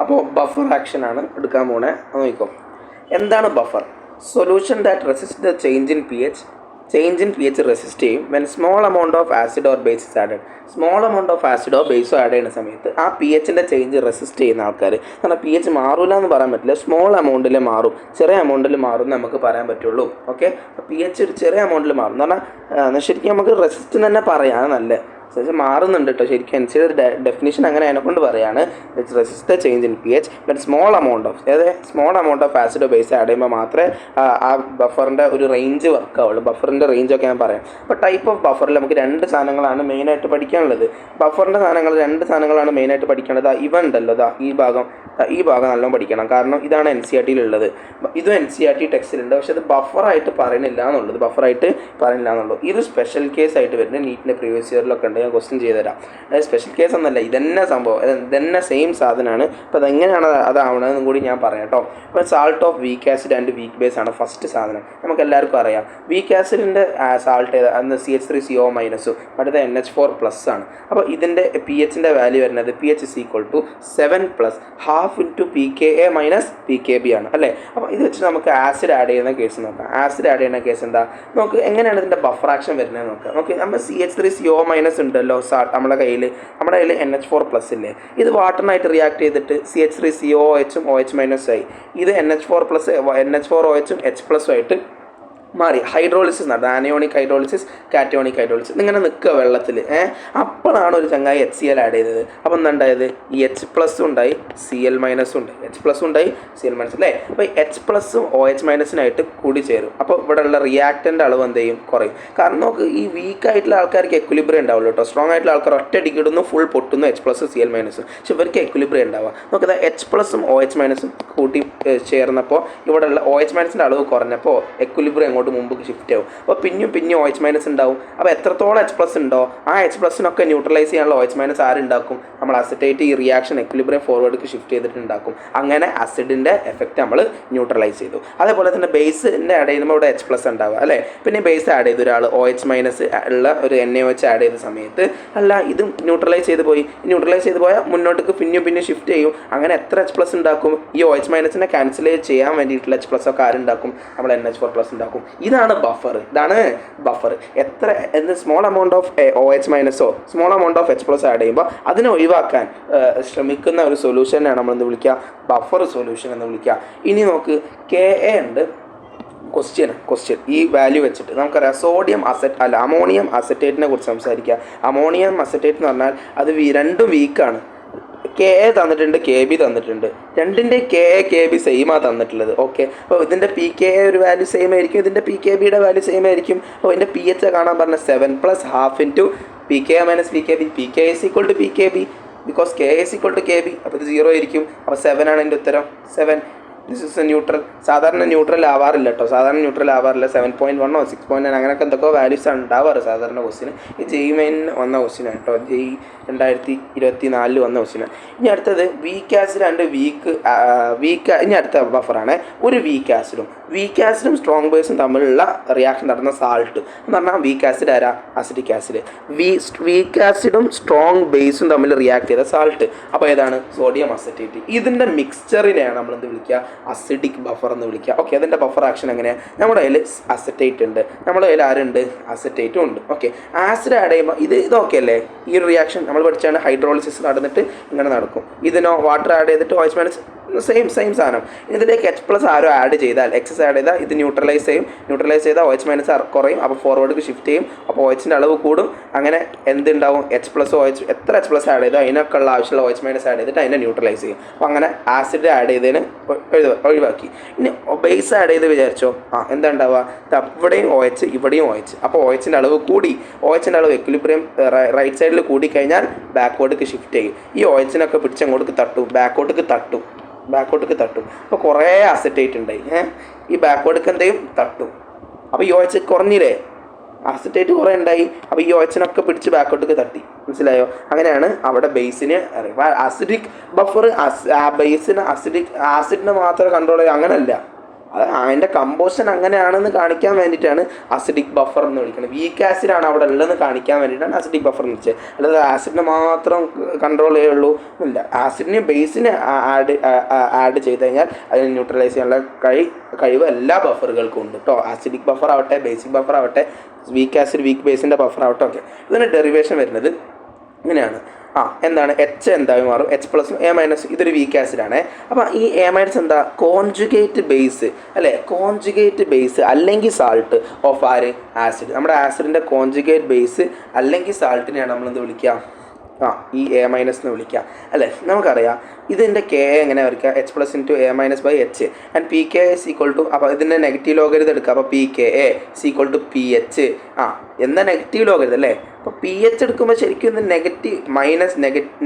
അപ്പോൾ ബഫർ ആക്ഷനാണ് എടുക്കാൻ പോണേ. നോക്കിക്കോ, എന്താണ് buffer? Solution that resist the change in P H resist ചെയ്യും when small amount of acid or base is added. Small amount of ആസിഡോ ബേസോ ആഡ് ചെയ്യുന്ന സമയത്ത് ആ പി എച്ചിൻ്റെ ചേഞ്ച് റെസിസ്റ്റ് ചെയ്യുന്ന ആൾക്കാർ, കാരണം പി എച്ച് മാറില്ല എന്ന് പറയാൻ പറ്റില്ല, സ്മോൾ എമൗണ്ടിൽ മാറും, ചെറിയ എമൗണ്ടിൽ മാറും എന്ന് നമുക്ക് പറയാൻ പറ്റുള്ളൂ. ഓക്കെ, പി എച്ച് ഒരു ചെറിയ എമൗണ്ടിൽ മാറും എന്ന് പറഞ്ഞാൽ ശരിക്കും നമുക്ക് റെസിസ്റ്റ് തന്നെ പറയാം, നല്ല മാറുന്നുണ്ട് കേട്ടോ. ശരിക്കും അനുസരിച്ച് ഡെഫിനിഷൻ അങ്ങനെ അതിനെക്കൊണ്ട് പറയാണ്, it's resist the change in P H but small amount of ആസിഡോ ബേസ് ആഡ് ചെയ്യുമ്പോൾ മാത്രമേ ആ ബഫറിൻ്റെ ഒരു റേഞ്ച് വർക്ക് ആവുള്ളൂ. ബഫറിൻ്റെ റേഞ്ചൊക്കെ ഞാൻ പറയാം. അപ്പോൾ ടൈപ്പ് ഓഫ് ബഫറിൽ നമുക്ക് രണ്ട് സാധനങ്ങളാണ് മെയിനായിട്ട് പഠിക്കാനുള്ളത്. ബഫറിൻ്റെ രണ്ട് സാധനങ്ങളാണ് മെയിനായിട്ട് പഠിക്കേണ്ടത്. ഇവ ഉണ്ടല്ലോ, ഈ ഭാഗം നല്ലോണം പഠിക്കണം, കാരണം ഇതാണ് എൻ സി ആർ ടിയിലുള്ളത്. ഇതും എൻ സി ആർ ടി ടെക്സ്റ്റിലുണ്ട്, പക്ഷേ അത് ബഫറായിട്ട് പറയുന്നില്ല എന്നുള്ളൂ. ഇത് സ്പെഷ്യൽ കേസ് ആയിട്ട് വരുന്നത് നീറ്റിൻ്റെ പ്രീവിയസ് ഇയറിലൊക്കെ ഉണ്ട്. ഞാൻ ക്വസ്റ്റ്യൻ ചെയ്തുതരാം. അതായത് സ്പെഷ്യൽ കേസ് എന്നല്ല, ഇതന്നെ സംഭവം, ഇതന്നെ സെയിം സാധനമാണ്. അപ്പോൾ അതെങ്ങനെയാണ് അതാവണതെന്നും കൂടി ഞാൻ പറയാം കേട്ടോ. ഇപ്പോൾ salt of weak acid and weak base ആണ് ഫസ്റ്റ് സാധനം. നമുക്ക് എല്ലാവർക്കും അറിയാം വീക്ക് ആസിഡിൻ്റെ സാൾട്ട് അന്ന് CH3CO- അടുത്ത NH4+ ആണ്. അപ്പോൾ ഇതിൻ്റെ പി എച്ചിൻ്റെ വാല്യൂ വരുന്നത് pH = 7 + ½ × pKa - pKb ആണ് അല്ലേ. അപ്പോൾ ഇത് വെച്ച് നമുക്ക് ആസിഡ് ആഡ് ചെയ്യുന്ന കേസ് നോക്കാം. ആസിഡ് ആഡ് ചെയ്യുന്ന കേസ് എന്താ നമുക്ക്, എങ്ങനെയാണ് ഇതിൻ്റെ ബഫർ ആക്ഷൻ വരുന്നത് നോക്കാം. ഓക്കെ, നമ്മൾ CH3CO- ഉണ്ടല്ലോ നമ്മുടെ കയ്യിൽ NH4+ ഇല്ലേ, ഇത് വാട്ടറിനായിട്ട് റിയാക്ട് ചെയ്തിട്ട് CH3COOHും OH- ആയി. ഇത് NH4OHും H+ ആയിട്ട് മാറി ഹൈഡ്രോളിസിസ് നടത്തുക. ആനയോണിക് ഹൈഡ്രോളിസിസ്, കാറ്റയോണിക് ഹൈഡ്രോളിസിസ് ഇങ്ങനെ നിൽക്കുക വെള്ളത്തിൽ. അപ്പോഴാണ് ഒരു ചങ്ങായി HCl ആഡ് ചെയ്തത്. അപ്പോൾ എന്താണ്ടായത്, ഈ H+ ഉണ്ടായി, Cl- ഉണ്ട്, H+ ഉണ്ടായി, Cl- അല്ലേ. അപ്പോൾ H+ഉം OH- കൂടി ചേരും. അപ്പോൾ ഇവിടെയുള്ള റിയാക്റ്റൻ്റെ അളവ് എന്ത് ചെയ്യും, കുറയും. കാരണം നമുക്ക് ഈ വീക്ക് ആയിട്ടുള്ള ആൾക്കാർക്ക് എക്വിലിബ്രിയം ഉണ്ടാവുള്ളൂ കേട്ടോ. സ്ട്രോങ് ആയിട്ടുള്ള ആൾക്കാർ ഒറ്റ അടിക്കിടുന്നു, ഫുൾ പൊട്ടുന്നു, H+, Cl-. പക്ഷെ ഇവർക്ക് എക്വിലിബ്രിയം ഉണ്ടാവുക. നമുക്കത് H+ഉം OH- കൂട്ടി ചേർന്നപ്പോൾ ഇവിടെയുള്ള OH- അളവ് കുറഞ്ഞപ്പോൾ എക്വിലിബ്രിയം മുമ്പ് ഷിഫ്റ്റ് ആവും. അപ്പോൾ പിന്നെയും OH- ഉണ്ടാവും. അപ്പോൾ എത്രത്തോളം H+ ഉണ്ടോ ആ H+നൊക്കെ ന്യൂട്രലൈസ് ചെയ്യാനുള്ള OH- ആരുണ്ടാക്കും, നമ്മൾ അസറ്റേറ്റ് ഈ റിയാക്ഷൻ എക്വിലിബ്രിയം ഫോർവേഡ്ക്ക് ഷിഫ്റ്റ് ചെയ്തിട്ടുണ്ടാക്കും. അങ്ങനെ അസിഡിൻ്റെ എഫക്റ്റ് നമ്മൾ ന്യൂട്രലൈസ് ചെയ്തു. അതേപോലെ തന്നെ ബേസിൻ്റെ ആഡ് ചെയ്യുമ്പോൾ ഇവിടെ H+ ഉണ്ടാവുക അല്ലേ. പിന്നെ ബേസ് ആഡ് ചെയ്ത ഒരാൾ OH- ഉള്ള ഒരു NaOH ആഡ് ചെയ്ത സമയത്ത് ഇത് ന്യൂട്രലൈസ് ചെയ്ത് പോയാൽ മുന്നോട്ടേക്ക് പിന്നെയും ഷിഫ്റ്റ് ചെയ്യും. അങ്ങനെ എത്ര H+ ഉണ്ടാക്കും, ഈ OH- ക്യാൻസൽ ചെയ്യാൻ വേണ്ടിയിട്ടുള്ള H+ ഒക്കെ ആരുണ്ടാക്കും, നമ്മൾ NH4+ ഉണ്ടാക്കും. ഇതാണ് buffer. Small amount of OH- small amount of H+ add ചെയ്യുമ്പോൾ അതിനെ ഒഴിവാക്കാൻ ശ്രമിക്കുന്ന ഒരു സൊല്യൂഷനാണ് നമ്മളെന്ന് വിളിക്കുക, ബഫർ സൊല്യൂഷൻ എന്ന് വിളിക്കുക. ഇനി നോക്ക്, Ka ഉണ്ട്. ക്വസ്റ്റ്യൻ ഈ വാല്യൂ വെച്ചിട്ട് നമുക്കറിയാം അമോണിയം അസറ്റേറ്റിനെ കുറിച്ച് സംസാരിക്കുക. അമോണിയം അസറ്റേറ്റ് എന്ന് പറഞ്ഞാൽ അത് രണ്ടും വീക്കാണ്. Ka തന്നിട്ടുണ്ട്, Kb തന്നിട്ടുണ്ട്. രണ്ടിൻ്റെ Kb സെയിമാണ് തന്നിട്ടുള്ളത്. ഓക്കെ, അപ്പോൾ ഇതിൻ്റെ pKa ഒരു വാല്യൂ സെയിം ആയിരിക്കും, ഇതിൻ്റെ pKbയുടെ വാല്യൂ സെയിം ആയിരിക്കും. അപ്പോൾ ഇതിൻ്റെ pH കാണാൻ പറഞ്ഞ 7 + ½ × pKa - pKb. pKa = pKb because Ka = Kb. അപ്പോൾ ഇത് 0 ആയിരിക്കും. അപ്പോൾ 7 ആണ് എൻ്റെ ഉത്തരം. 7. This is A neutral. സാധാരണ ന്യൂട്രൽ ആവാറില്ല കേട്ടോ. 7.1 or 6.9 അങ്ങനെയൊക്കെ എന്തൊക്കെ വാല്യൂസ് ആണ് ഉണ്ടാവാറ് സാധാരണ ക്വസ്റ്റിന്. ഈ JEE വന്ന ക്വസ്റ്റിനാണ് കേട്ടോ. JEE 2024 വന്ന ക്വസ്റ്റിനാണ്. ഇനി അടുത്തത് വീക്ക് ആസിഡ് ആൻഡ് ഇനി അടുത്ത ബഫറാണ് ഒരു വീക്ക് ആസിഡും സ്ട്രോങ് ബേസും തമ്മിലുള്ള റിയാക്ഷൻ നടന്ന സാൾട്ട് എന്ന് പറഞ്ഞാൽ വീക്ക് ആസിഡ് ആരാ, അസിഡിക് ആസിഡ്. വീക്ക് ആസിഡും സ്ട്രോങ് ബേസും തമ്മിൽ റിയാക്ട് ചെയ്ത സാൾട്ട് അപ്പോൾ ഏതാണ്, സോഡിയം അസറ്റേറ്റ്. ഇതിൻ്റെ മിക്സ്ചറിനെയാണ് നമ്മൾ എന്ത് വിളിക്കുക, അസിഡിക് ബഫർ എന്ന് വിളിക്കുക. ഓക്കെ, അതിൻ്റെ ബഫർ ആക്ഷൻ എങ്ങനെയാണ്, നമ്മുടെ കയ്യിൽ അസറ്റേറ്റ് ഉണ്ട്, നമ്മുടെ കയ്യിൽ ആരുണ്ട്, അസറ്റേറ്റും ഉണ്ട്. ഓക്കെ, ആസിഡ് ആഡ് ചെയ്യുമ്പോൾ ഇതൊക്കെ അല്ലേ, ഈ ഒരു റിയാക്ഷൻ നമ്മൾ പഠിച്ചാണ് ഹൈഡ്രോളിസിസ് നടന്നിട്ട് ഇങ്ങനെ നടക്കും. ഇതിനോ വാട്ടർ ആഡ് ചെയ്തിട്ട് OH- സെയിം സാധനം. ഇതിലേക്ക് H+ ആരോ ആഡ് ചെയ്താൽ, എക്സസ് ആഡ് ചെയ്താൽ ഇത് ന്യൂട്രലൈസ് ചെയ്താൽ OH- കുറയും. അപ്പോൾ ഫോർവേഡ്ക്ക് ഷിഫ്റ്റ് ചെയ്യും. അപ്പോൾ OHൻ്റെ അളവ് കൂടും. അങ്ങനെ എന്തുണ്ടാവും, H+ OH എത്ര H+ ആഡ് ചെയ്തോ അതിനൊക്കെ ഉള്ള ആവശ്യമുള്ള OH- ആഡ് ചെയ്തിട്ട് അതിനെ ന്യൂട്രലൈസ് ചെയ്യും. അപ്പോൾ അങ്ങനെ ആസിഡ് ആഡ് ചെയ്തതിന് ഒഴിവാക്കി. ഇനി ബേസ് ആഡ് ചെയ്ത് വിചാരിച്ചോ, എന്താ ഉണ്ടാവുക, ഇവിടെയും OH ഇവിടെയും OH. അപ്പോൾ OHൻ്റെ അളവ് കൂടി, OHൻ്റെ അളവ് എക്വിലിബ്രിയം റൈറ്റ് സൈഡിൽ കൂടിക്കഴിഞ്ഞാൽ ബാക്ക്വേർഡ്ക്ക് ഷിഫ്റ്റ് ചെയ്യും. ഈ OH-നൊക്കെ പിടിച്ചങ്ങോട്ട് തട്ടും, ബാക്കോട്ടേക്ക് തട്ടും. അപ്പോൾ കുറേ അസറ്റേറ്റ് ഉണ്ടായി. ഈ ബാക്ക്വേർഡ്ക്ക് എന്തെയും തട്ടും. അപ്പോൾ ഈ OH കുറഞ്ഞില്ലേ, അസറ്റേറ്റ് കുറേ ഉണ്ടായി. അപ്പോൾ ഈ OH-നൊക്കെ പിടിച്ച് ബാക്കോട്ടേക്ക് തട്ടി. മനസ്സിലായോ? അങ്ങനെയാണ് അവിടെ ബേസിന് അറിയുക. അസിഡിക് ബഫർ ബേസിന് ആസിഡിനെ മാത്രം കൺട്രോൾ ചെയ്യുക അങ്ങനല്ല. അത് അതിൻ്റെ കമ്പോസിഷൻ അങ്ങനെയാണെന്ന് കാണിക്കാൻ വേണ്ടിയിട്ടാണ് അസിഡിക് ബഫർ എന്ന് വിളിക്കുന്നത്. വീക്ക് ആസിഡാണ് അവിടെ ഉള്ളതെന്ന് കാണിക്കാൻ വേണ്ടിയിട്ടാണ് അസിഡിക് ബഫർ എന്ന് വെച്ചത്. അല്ലാതെ ആസിഡിനെ മാത്രം കൺട്രോൾ ചെയ്യുള്ളൂ എന്നില്ല. ആസിഡിന് ബേസിന് ആഡ് ചെയ്ത് കഴിഞ്ഞാൽ അതിനെ ന്യൂട്രലൈസ് ചെയ്യാനുള്ള കഴിവ് എല്ലാ ബഫറുകൾക്കും ഉണ്ട് കേട്ടോ. ആസിഡിക് ബഫർ ആവട്ടെ, ബേസിക് ബഫർ ആവട്ടെ, വീക്ക് ആസിഡ് വീക്ക് ബേസിൻ്റെ ബഫർ ആവട്ടെ. ഓക്കെ, ഇതിൻ്റെ ഡെറിവേഷൻ വരുന്നത് ഇങ്ങനെയാണ്. എന്താണ് എച്ച് എന്തായി മാറും, എച്ച് പ്ലസ് എ മൈനസ്. ഇതൊരു വീക്ക് ആസിഡാണ്. അപ്പോൾ ഈ എ മൈനസ് എന്താ, കോൺജുഗേറ്റ് ബേസ് അല്ലേ, കോൺജുഗേറ്റ് ബേസ് അല്ലെങ്കിൽ സാൾട്ട് ഓഫ് ആര്, ആസിഡ്. നമ്മുടെ ആസിഡിൻ്റെ കോൺജുഗേറ്റ് ബേസ് അല്ലെങ്കിൽ സാൾട്ടിനെയാണ് നമ്മളെന്ത് വിളിക്കുക, ഈ എ മൈനസ് എന്ന് വിളിക്കുക അല്ലേ. നമുക്കറിയാം ഇതിൻ്റെ കെ എങ്ങനെ വരയ്ക്കുക, H plus into A minus by H and P K S equal to, അപ്പോൾ ഇതിൻ്റെ നെഗറ്റീവ് ലോഗരിതം എടുക്കുക. അപ്പോൾ P K A equal to P H. എന്താ നെഗറ്റീവ് ലോഗരിതം അല്ലേ. അപ്പോൾ പി എച്ച് എടുക്കുമ്പോൾ ശരിക്കും ഇത് negative minus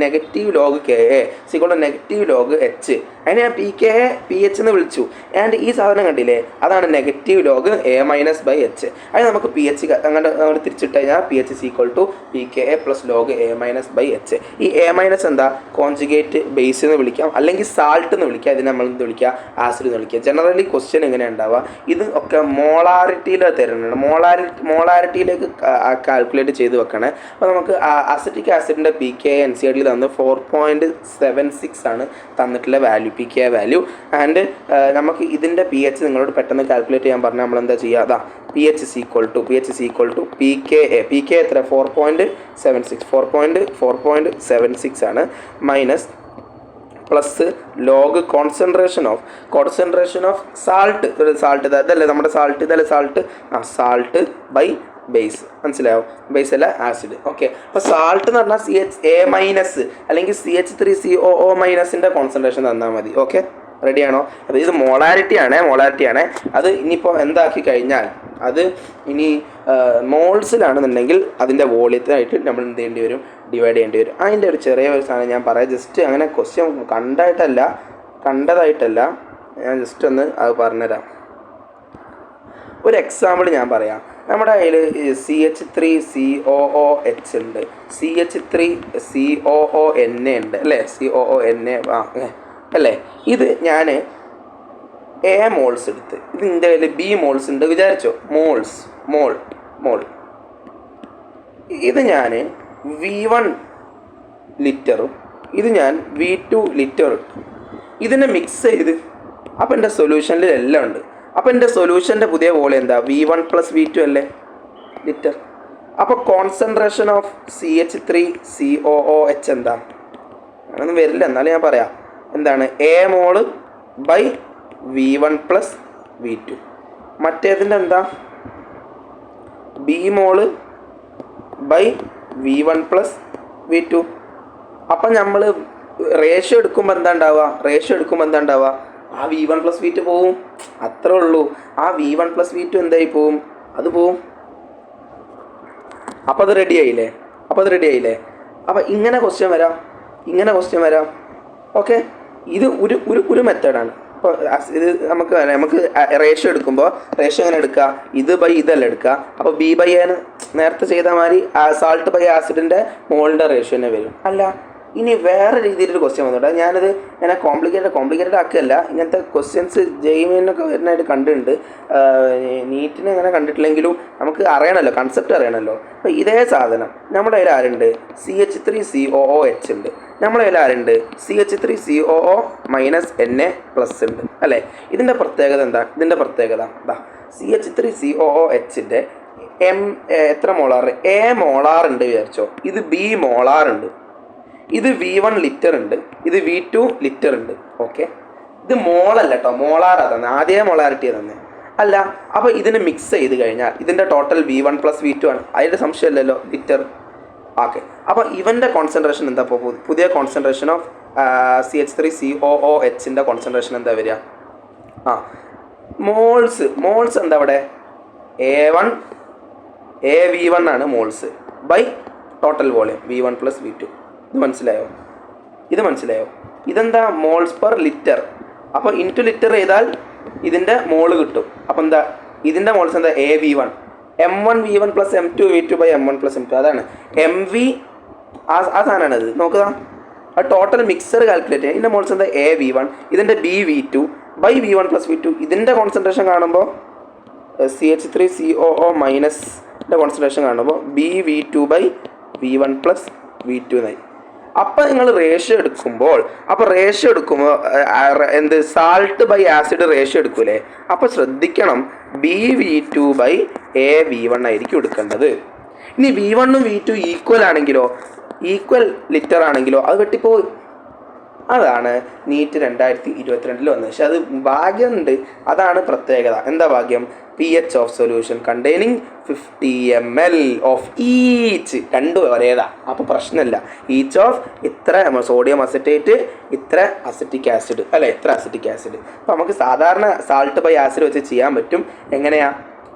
negative log K A equal to negative log H. അതിനെ ഞാൻ P K A P H എന്ന് വിളിച്ചു. ആൻഡ് ഈ സാധനം കണ്ടില്ലേ, അതാണ് negative log A minus by H. അത് നമുക്ക് പി എച്ച് അങ്ങനെ നമ്മൾ തിരിച്ചിട്ട് കഴിഞ്ഞാൽ P H equal to P K A plus log A minus by H. ഈ എ മൈനസ് എന്താ, കോൺജുഗേറ്റ് ബേസ് എന്ന് വിളിക്കാം, അല്ലെങ്കിൽ സാൾട്ട് എന്ന് വിളിക്കുക. ഇതിനെ നമ്മൾ എന്ത് വിളിക്കുക, ആസിഡ് എന്ന് വിളിക്കുക. ജനറലി ക്വസ്റ്റ്യൻ എങ്ങനെയാണ് ഉണ്ടാവുക, ഇത് ഒക്കെ മോളാരിറ്റിയിൽ തരുന്നുണ്ട്. മോളാരിറ്റിയിലേക്ക് കാൽക്കുലേറ്റ് ചെയ്ത് വെക്കണേ. അപ്പോൾ നമുക്ക് അസിറ്റിക് ആസിഡിൻ്റെ പി കെ എൻ സി ആറിൽ തന്ന് 4.76 ആണ് തന്നിട്ടുള്ള value, P K value. And നമുക്ക് ഇതിൻ്റെ പി എച്ച് നിങ്ങളോട് പെട്ടെന്ന് കാൽക്കുലേറ്റ് ചെയ്യാൻ പറഞ്ഞാൽ നമ്മൾ എന്താ ചെയ്യുക, അതാ P H is equal to P K A. P K എത്ര, 4.76 ആണ്, minus plus log concentration of salt. ഇതല്ലേ നമ്മുടെ സാൾട്ട്, സാൾട്ട് ബൈ ബേസ്. മനസ്സിലായോ, ബേസ് അല്ല ആസിഡ്. ഓക്കെ, അപ്പോൾ സാൾട്ട് എന്ന് പറഞ്ഞാൽ CH A മൈനസ് അല്ലെങ്കിൽ CH3COO മൈനസിൻ്റെ കോൺസെൻട്രേഷൻ തന്നാൽ മതി. ഓക്കെ, റെഡിയാണോ? അപ്പോൾ ഇത് മോളാരിറ്റിയാണ്. അത് ഇനിയിപ്പോൾ എന്താക്കി കഴിഞ്ഞാൽ അത് ഇനി മോൾസിലാണെന്നുണ്ടെങ്കിൽ അതിൻ്റെ വോളിയത്തിനായിട്ട് നമ്മൾ എന്ത് ചെയ്യേണ്ടി വരും, ഡിവൈഡ് ചെയ്യേണ്ടി വരും. അതിൻ്റെ ഒരു ചെറിയ ഒരു സാധനം ഞാൻ പറയാം. ജസ്റ്റ് അങ്ങനെ ക്വസ്റ്റ്യൻ കണ്ടതായിട്ടല്ല, ഞാൻ ജസ്റ്റ് ഒന്ന് അത് പറഞ്ഞുതരാം. ഒരു എക്സാമ്പിൾ ഞാൻ പറയാം. നമ്മുടെ കയ്യിൽ CH3COOH ഉണ്ട്, CH3COONA ഉണ്ട് അല്ലേ, COONA അല്ലേ. ഇത് ഞാൻ എ മോൾസ് എടുത്ത്, ഇത് എൻ്റെ കയ്യിൽ ബി മോൾസ് ഉണ്ട് വിചാരിച്ചോ, മോൾ. ഇത് ഞാൻ V1 ലിറ്ററും ഇത് ഞാൻ V2 ലിറ്റർ ഇട്ടു. ഇതിനെ മിക്സ് ചെയ്ത് അപ്പോൾ എൻ്റെ സൊല്യൂഷനിൽ എല്ലാം ഉണ്ട്. അപ്പോൾ എൻ്റെ സൊല്യൂഷൻ്റെ പുതിയ വോളിയം എന്താ, V1 + V2 അല്ലേ, ലിറ്റർ. അപ്പോൾ കോൺസെൻട്രേഷൻ ഓഫ് CH3COOH എന്താ, അങ്ങനൊന്നും വരില്ല, എന്നാലും ഞാൻ പറയാം. എന്താണ്, എ മോള് ബൈ V1 + V2. മറ്റേതിൻ്റെ എന്താ, ബി മോള് ബൈ V1 + V2. അപ്പം നമ്മൾ റേഷ്യോ എടുക്കുമ്പോൾ എന്താ ഉണ്ടാവുക, ആ V1 + V2 പോവും, അത്രേ ഉള്ളൂ. ആ V1 + V2 എന്തായി പോവും, അത് പോവും. അപ്പോൾ അത് റെഡി ആയില്ലേ. അപ്പോൾ ഇങ്ങനെ ക്വസ്റ്റ്യൻ വരാം. ഓക്കെ, ഇത് ഒരു മെത്തേഡാണ്. അപ്പോൾ ഇത് നമുക്ക് റേഷ്യോ എടുക്കുമ്പോൾ റേഷ്യോ എങ്ങനെ എടുക്കുക, ഇത് ബൈ ഇതല്ല എടുക്കുക. അപ്പോൾ ബി ബൈ എന് നേരത്തെ ചെയ്ത മാതിരി സാൾട്ട് ബൈ ആസിഡിൻ്റെ മോളിൻ്റെ റേഷ്യോ തന്നെ വരും. അല്ല, ഇനി വേറെ രീതിയിലൊരു ക്വസ്റ്റ്യൻ വന്നിട്ട് ഞാനത് ഇങ്ങനെ കോംപ്ലിക്കേറ്റഡ് ആക്കുകയല്ല. ഇങ്ങനത്തെ ക്വസ്റ്റ്യൻസ് JEE-നൊക്കെ വരുന്നതായിട്ട് കണ്ടിട്ടുണ്ട്. നീറ്റിന് അങ്ങനെ കണ്ടിട്ടില്ലെങ്കിലും നമുക്ക് അറിയണമല്ലോ, കൺസെപ്റ്റ് അറിയണമല്ലോ. അപ്പോൾ ഇതേ സാധനം നമ്മുടെ കയ്യിൽ ആരുണ്ട്, CH3COOH ഉണ്ട്. നമ്മുടെ കയ്യിൽ ആരുണ്ട്, CH3COO - Na+ ഉണ്ട് അല്ലേ. ഇതിൻ്റെ പ്രത്യേകത എന്താ, CH3COOHൻ്റെ എത്ര മോളാർ, A മോളാർ ഉണ്ട് വിചാരിച്ചോ. ഇത് B മോളാർ ഉണ്ട്. ഇത് V1 ലിറ്റർ ഉണ്ട്, ഇത് V2 ലിറ്റർ ഉണ്ട്. ഓക്കെ, ഇത് മോളല്ല കേട്ടോ, മോളാറാ തന്നെ, ആദ്യമേ മോളാരിറ്റി തന്നെ അല്ല. അപ്പോൾ ഇതിന് മിക്സ് ചെയ്ത് കഴിഞ്ഞാൽ ഇതിൻ്റെ ടോട്ടൽ V1 + V2 ആണ്. അതിൻ്റെ സംശയമില്ലല്ലോ, ലിറ്റർ. ഓക്കെ, അപ്പോൾ ഇവൻ്റെ കോൺസെൻട്രേഷൻ എന്താ, പുതിയ കോൺസെൻട്രേഷൻ ഓഫ് CH3COOHൻ്റെ കോൺസെൻട്രേഷൻ എന്താ വരിക, മോൾസ് എന്താ അവിടെ, AV1 ആണ് moles by total volume V1 + V2. ഇത് മനസ്സിലായോ? ഇതെന്താ, മോൾസ് പെർ ലിറ്റർ. അപ്പോൾ ഇൻറ്റു ലിറ്റർ ചെയ്താൽ ഇതിൻ്റെ മോള് കിട്ടും. അപ്പോൾ എന്താ, ഇതിൻ്റെ മോൾസ് എന്താ, AV1, M1 V1 + M2 V2 / M1 + M2. അതാണ് MV, ആ സാധനമാണ് ഇത്. നോക്കുക, ആ ടോട്ടൽ മിക്സർ കാൽക്കുലേറ്റ് ചെയ്യുക. ഇതിൻ്റെ മോൾസ് എന്താ AV1, ഇതിൻ്റെ BV2 ബൈ V1 + V2. ഇതിൻ്റെ കോൺസെൻട്രേഷൻ കാണുമ്പോൾ CH3COO മൈനസിൻ്റെ കോൺസെൻട്രേഷൻ കാണുമ്പോൾ BV2 ബൈ V1 + V2 എന്നായി. അപ്പം നിങ്ങൾ റേഷ്യോ എടുക്കുമ്പോൾ എന്ത് സാൾട്ട് ബൈ ആസിഡ് റേഷ്യോ എടുക്കൂലേ? അപ്പോൾ ശ്രദ്ധിക്കണം, BV2 ബൈ AV1 ആയിരിക്കും എടുക്കേണ്ടത്. ഇനി V1 ഉം V2 ഈക്വൽ ആണെങ്കിലോ, ഈക്വൽ ലിറ്റർ ആണെങ്കിലോ അത് വെട്ടിപ്പോയി. അതാണ് നീറ്റ് 2022 വന്നത്. പക്ഷെ അത് ഭാഗ്യമുണ്ട്, അതാണ് പ്രത്യേകത. എന്താ ഭാഗ്യം? pH of solution containing 50 ml of each, രണ്ടും ഒരേതാ, അപ്പോൾ പ്രശ്നമില്ല. ഈച്ച് ഓഫ് ഇത്ര സോഡിയം അസറ്റേറ്റ്, ഇത്ര അസറ്റിക് ആസിഡ് അല്ലേ, ഇത്ര അസറ്റിക് ആസിഡ്. അപ്പോൾ നമുക്ക് സാധാരണ സാൾട്ട് ബൈ ആസിഡ് വെച്ച് ചെയ്യാൻ പറ്റും. എങ്ങനെയാ?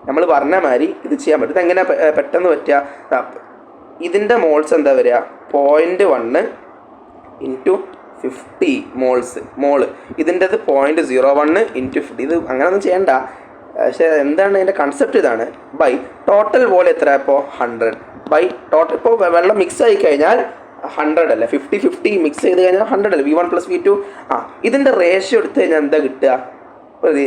നമ്മൾ പറഞ്ഞ മാതിരി ഇത് ചെയ്യാൻ പറ്റും. ഇതെങ്ങനെയാ പെട്ടെന്ന് പറ്റുക? ഇതിൻ്റെ മോൾസ് എന്താ വരിക? 0.1 ഇൻറ്റു 50 മോള്. ഇതിൻ്റെത് 0.01 ഇൻറ്റു 50. ഇത് അങ്ങനെയൊന്നും ചെയ്യണ്ട, പക്ഷേ എന്താണ് ഇതിൻ്റെ കൺസെപ്റ്റ്? ഇതാണ് ബൈ ടോട്ടൽ വോളിയം എത്ര? ഇപ്പോൾ 100 ബൈ ടോട്ടൽ. ഇപ്പോൾ വെള്ളം മിക്സ് ആയി കഴിഞ്ഞാൽ 100 അല്ലേ, 50-50 മിക്സ് ചെയ്ത് കഴിഞ്ഞാൽ 100 അല്ലേ, V1 + V2. ഇതിൻ്റെ റേഷ്യോ എടുത്തു കഴിഞ്ഞാൽ എന്താ കിട്ടുക?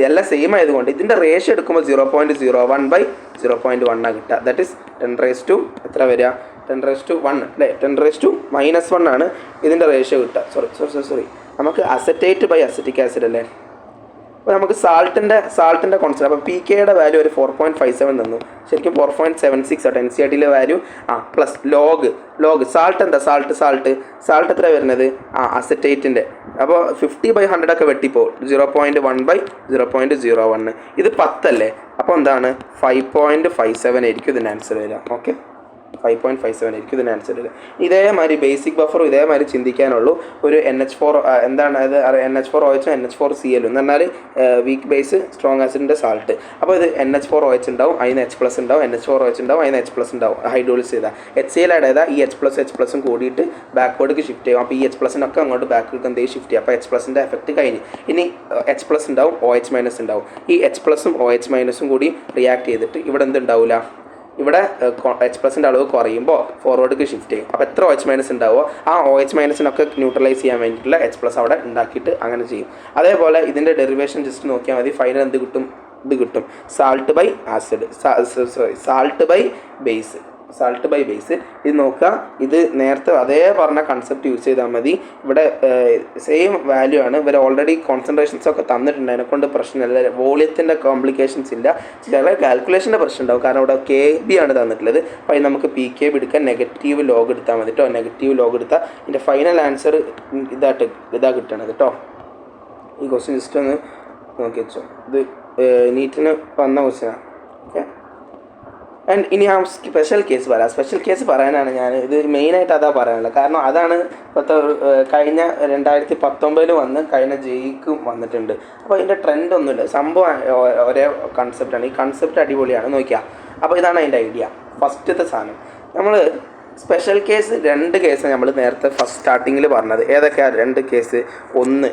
എല്ലാം സെയിം ആയതുകൊണ്ട് ഇതിൻ്റെ റേഷ്യോ എടുക്കുമ്പോൾ 0.01 ബൈ 0.1 കിട്ടുക. ദാറ്റ് ഈസ് 10⁻⁻, എത്ര വരിക? 10⁻1 അല്ലേ, 10⁻⁻1 ആണ് ഇതിൻ്റെ റേഷ്യോ കിട്ടുക. സോറി നമുക്ക് അസറ്റേറ്റ് ബൈ അസറ്റിക് ആസിഡ് അല്ലേ. അപ്പോൾ നമുക്ക് സാൾട്ടിൻ്റെ കോൺസെപ്റ്റ്. അപ്പോൾ PKയുടെ വാല്യൂ ഒരു 4.57 തന്നു, ശരിക്കും 4.76 ആട്ടോ NCERTയിലെ വാല്യൂ. പ്ലസ് ലോഗ് സാൾട്ട് എന്താ? സാൾട്ട് എത്ര വരുന്നത്? അസറ്റേറ്റിൻ്റെ. അപ്പോൾ 50/100 ഒക്കെ വെട്ടിപ്പോൾ 0.1 ബൈ 0.01. ഇത് 10 അല്ലേ, അപ്പോൾ എന്താണ്? 5.57 ആയിരിക്കും ഇതിൻ്റെ ആൻസർ വരിക. ഓക്കെ, 5.57 ആയിരിക്കും ഇതിന് ആൻസർ വരിക. ഇതേമാതിരി ബേസിക് ബഫറും ഇതേമാതിരി ചിന്തിക്കാനുള്ളൂ. ഒരു NH4 എന്താണ് അത്? NH4OH NH4Cl എന്ന് പറഞ്ഞാൽ വീക്ക് ബേസ് സ്ട്രോങ് ആസിഡിൻ്റെ സാൾട്ട്. അപ്പോൾ ഇത് NH4OH ഉണ്ടാവും, അതിന് H+ ഉണ്ടാവും, NH4OH ഉണ്ടാവും, അതിന് H+ ഉണ്ടാവും. ഹൈഡ്രോളിസ് ചെയ്താൽ HCl ആഡ് ചെയ്താൽ ഈ H+ഉം കൂടിയിട്ട് ബാക്ക്വേർഡേക്ക് ഷിഫ്റ്റ് ചെയ്യും. അപ്പോൾ ഈ H+നൊക്കെ അങ്ങോട്ട് ബാക്കിലേക്ക് എന്തെങ്കിലും ഷിഫ്റ്റ് ചെയ്യും. അപ്പോൾ H+ൻ്റെ എഫക്റ്റ് കഴിഞ്ഞ് ഇനി H+ ഉണ്ടാവും, OH- ഉണ്ടാവും. ഈ H+ഉം OH- കൂടി റിയാക്ട് ചെയ്തിട്ട് ഇവിടെ എന്തുണ്ടാവില്ല? ഇവിടെ H+ൻ്റെ അളവ് കുറയുമ്പോൾ ഫോർവേഡ്ക്ക് ഷിഫ്റ്റ് ചെയ്യും. അപ്പോൾ എത്ര OH- ഉണ്ടാവുമോ ആ OH- ന്യൂട്രലൈസ് ചെയ്യാൻ വേണ്ടിയിട്ടുള്ള H+ അവിടെ ഉണ്ടാക്കിയിട്ട് അങ്ങനെ ചെയ്യും. അതേപോലെ ഇതിൻ്റെ ഡെറിവേഷൻ ജസ്റ്റ് നോക്കിയാൽ മതി. ഫൈനൽ എന്ത് കിട്ടും? ഇത് കിട്ടും, salt by acid, salt by base. ഇത് നോക്കുക, ഇത് നേരത്തെ അതേ പറഞ്ഞ കൺസെപ്റ്റ് യൂസ് ചെയ്താൽ മതി. ഇവിടെ സെയിം വാല്യൂ ആണ്. ഇവർ ഓൾറെഡി കോൺസെൻട്രേഷൻസ് ഒക്കെ തന്നിട്ടുണ്ട്, അതിനെക്കൊണ്ട് പ്രശ്നമില്ല. വോളിയത്തിൻ്റെ കോംപ്ലിക്കേഷൻസ് ഇല്ല, ചില കാൽക്കുലേഷൻ്റെ പ്രശ്നം ഉണ്ടാവും. കാരണം ഇവിടെ KB ആണ് തന്നിട്ടുള്ളത്. അപ്പോൾ അതിന് നമുക്ക് PKB എടുക്കാൻ നെഗറ്റീവ് ലോഗ് എടുത്താൽ മതി കേട്ടോ. നെഗറ്റീവ് ലോഗ് എടുത്താൽ ഇതിൻ്റെ ഫൈനൽ ആൻസർ ഇതാ കിട്ടണത് കേട്ടോ. ഈ ക്വസ്റ്റ്യൻ ജസ്റ്റ് ഒന്ന് നോക്കി വെച്ചോ. ഇത് നീറ്റിന് വന്ന ക്വസ്റ്റ്യനാണ്. ഓക്കെ, ആൻഡ് ഇനി ആ സ്പെഷ്യൽ കേസ് പറയാനാണ് ഞാൻ ഇത് മെയിനായിട്ട് അതാ പറയാനുള്ളത്. കാരണം അതാണ് ഇപ്പോഴത്തെ കഴിഞ്ഞ 2019 വന്ന് കഴിഞ്ഞ ജെയ്ക്കും വന്നിട്ടുണ്ട്. അപ്പോൾ അതിൻ്റെ ട്രെൻഡ് ഒന്നുമില്ല, സംഭവം ഒരേ കൺസെപ്റ്റാണ്. ഈ കൺസെപ്റ്റ് അടിപൊളിയാണ്, നോക്കിയാൽ. അപ്പോൾ ഇതാണ് അതിൻ്റെ ഐഡിയ. ഫസ്റ്റത്തെ സാധനം നമ്മൾ സ്പെഷ്യൽ കേസ് 2 കേസ് നമ്മൾ നേരത്തെ ഫസ്റ്റ് സ്റ്റാർട്ടിങ്ങിൽ പറഞ്ഞത്. ഏതൊക്കെയാണ് 2 കേസ്? ഒന്ന്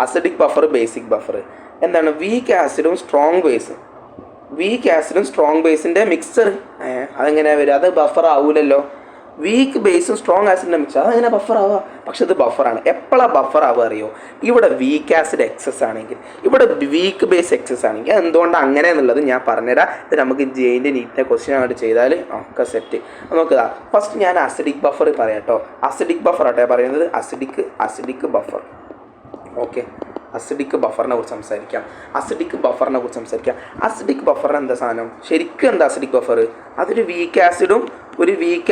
അസിഡിക് ബഫർ, ബേസിക് ബഫർ. എന്താണ്? വീക്ക് ആസിഡും സ്ട്രോങ് ബേസിൻ്റെ മിക്സർ. അതെങ്ങനെയാണ് വരിക? അത് ബഫർ ആവൂലല്ലോ. വീക്ക് ബേസും സ്ട്രോങ് ആസിഡിൻ്റെ മിക്സർ അതെങ്ങനെ ബഫർ ആവുക? പക്ഷെ ഇത് ബഫറാണ്. എപ്പോഴാണ് ബഫർ ആവുക അറിയോ? ഇവിടെ വീക്ക് ആസിഡ് എക്സസ് ആണെങ്കിൽ, ഇവിടെ വീക്ക് ബേസ് എക്സസ് ആണെങ്കിൽ. എന്തുകൊണ്ട് അങ്ങനെ എന്നുള്ളത് ഞാൻ പറഞ്ഞുതരാം. ഇത് നമുക്ക് ജെയിൻ്റെ നീറ്റിനെ ക്വസ്റ്റ്യൻ ആയിട്ട് ചെയ്താൽ ഒക്കെ സെറ്റ്. നോക്കുക, ഫസ്റ്റ് ഞാൻ അസിഡിക് ബഫർ പറയാം കേട്ടോ. അസിഡിക് ബഫർ ആട്ടെ പറയുന്നത്. Acidic buffer. ഓക്കെ, അസിഡിക് ബഫറിനെ കുറിച്ച് സംസാരിക്കാം. അസിഡിക് ബഫറിന് എന്താ സാധനം? ശരിക്കും എന്താ അസിഡിക് ബഫർ? അതൊരു വീക്ക്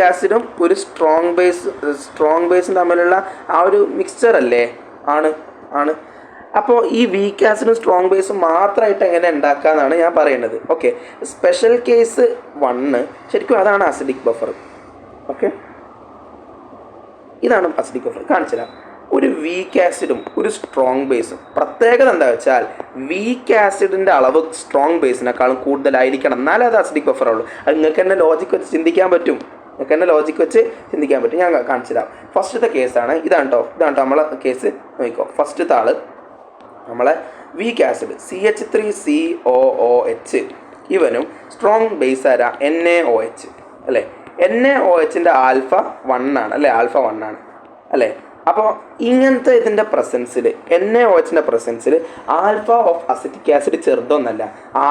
ആസിഡും ഒരു സ്ട്രോങ് ബേസും തമ്മിലുള്ള ആ ഒരു മിക്സ്ചർ അല്ലേ? ആണ്. അപ്പോൾ ഈ വീക്ക് ആസിഡും സ്ട്രോങ് ബേസും മാത്രമായിട്ട് എങ്ങനെ ഉണ്ടാക്കാമെന്നാണ് ഞാൻ പറയുന്നത്. ഓക്കെ, സ്പെഷ്യൽ കേസ് 1 ശരിക്കും അതാണ് അസിഡിക് ബഫർ. ഓക്കെ, ഇതാണ് അസിഡിക് ബഫർ. കാണിച്ചുതരാം. ഒരു വീക്ക് ആസിഡും ഒരു സ്ട്രോങ് ബേസും പ്രത്യേകത എന്താ വെച്ചാൽ വീക്ക് ആസിഡിൻ്റെ അളവ് സ്ട്രോങ് ബേസിനേക്കാളും കൂടുതലായിരിക്കണം, എന്നാലേ അത് അസിഡിക് ബഫർ ആവുള്ളൂ. അത് നിങ്ങൾക്ക് തന്നെ ലോജിക്ക് വെച്ച് ചിന്തിക്കാൻ പറ്റും. ഞാൻ കാണിച്ചു തരാം. ഫസ്റ്റത്തെ കേസാണ് ഇതാണ് കേട്ടോ നമ്മളെ കേസ്. നോക്കിക്കോ, ഫസ്റ്റത്തെ ആള് നമ്മളെ വീക്ക് ആസിഡ് CH3COOH. ഇവനും സ്ട്രോങ് ബേസ് ആരാ? NaOH അല്ലേ. NaOHൻ്റെ ആൽഫ 1 ആണ് അല്ലേ, ആൽഫ 1 ആണ് അല്ലേ. അപ്പോൾ ഇങ്ങനത്തെ ഇതിൻ്റെ പ്രസൻസിൽ NaOHൻ്റെ പ്രസൻസിൽ ആൽഫ ഓഫ് അസറ്റിക് ആസിഡ് ചെറുതൊന്നല്ല,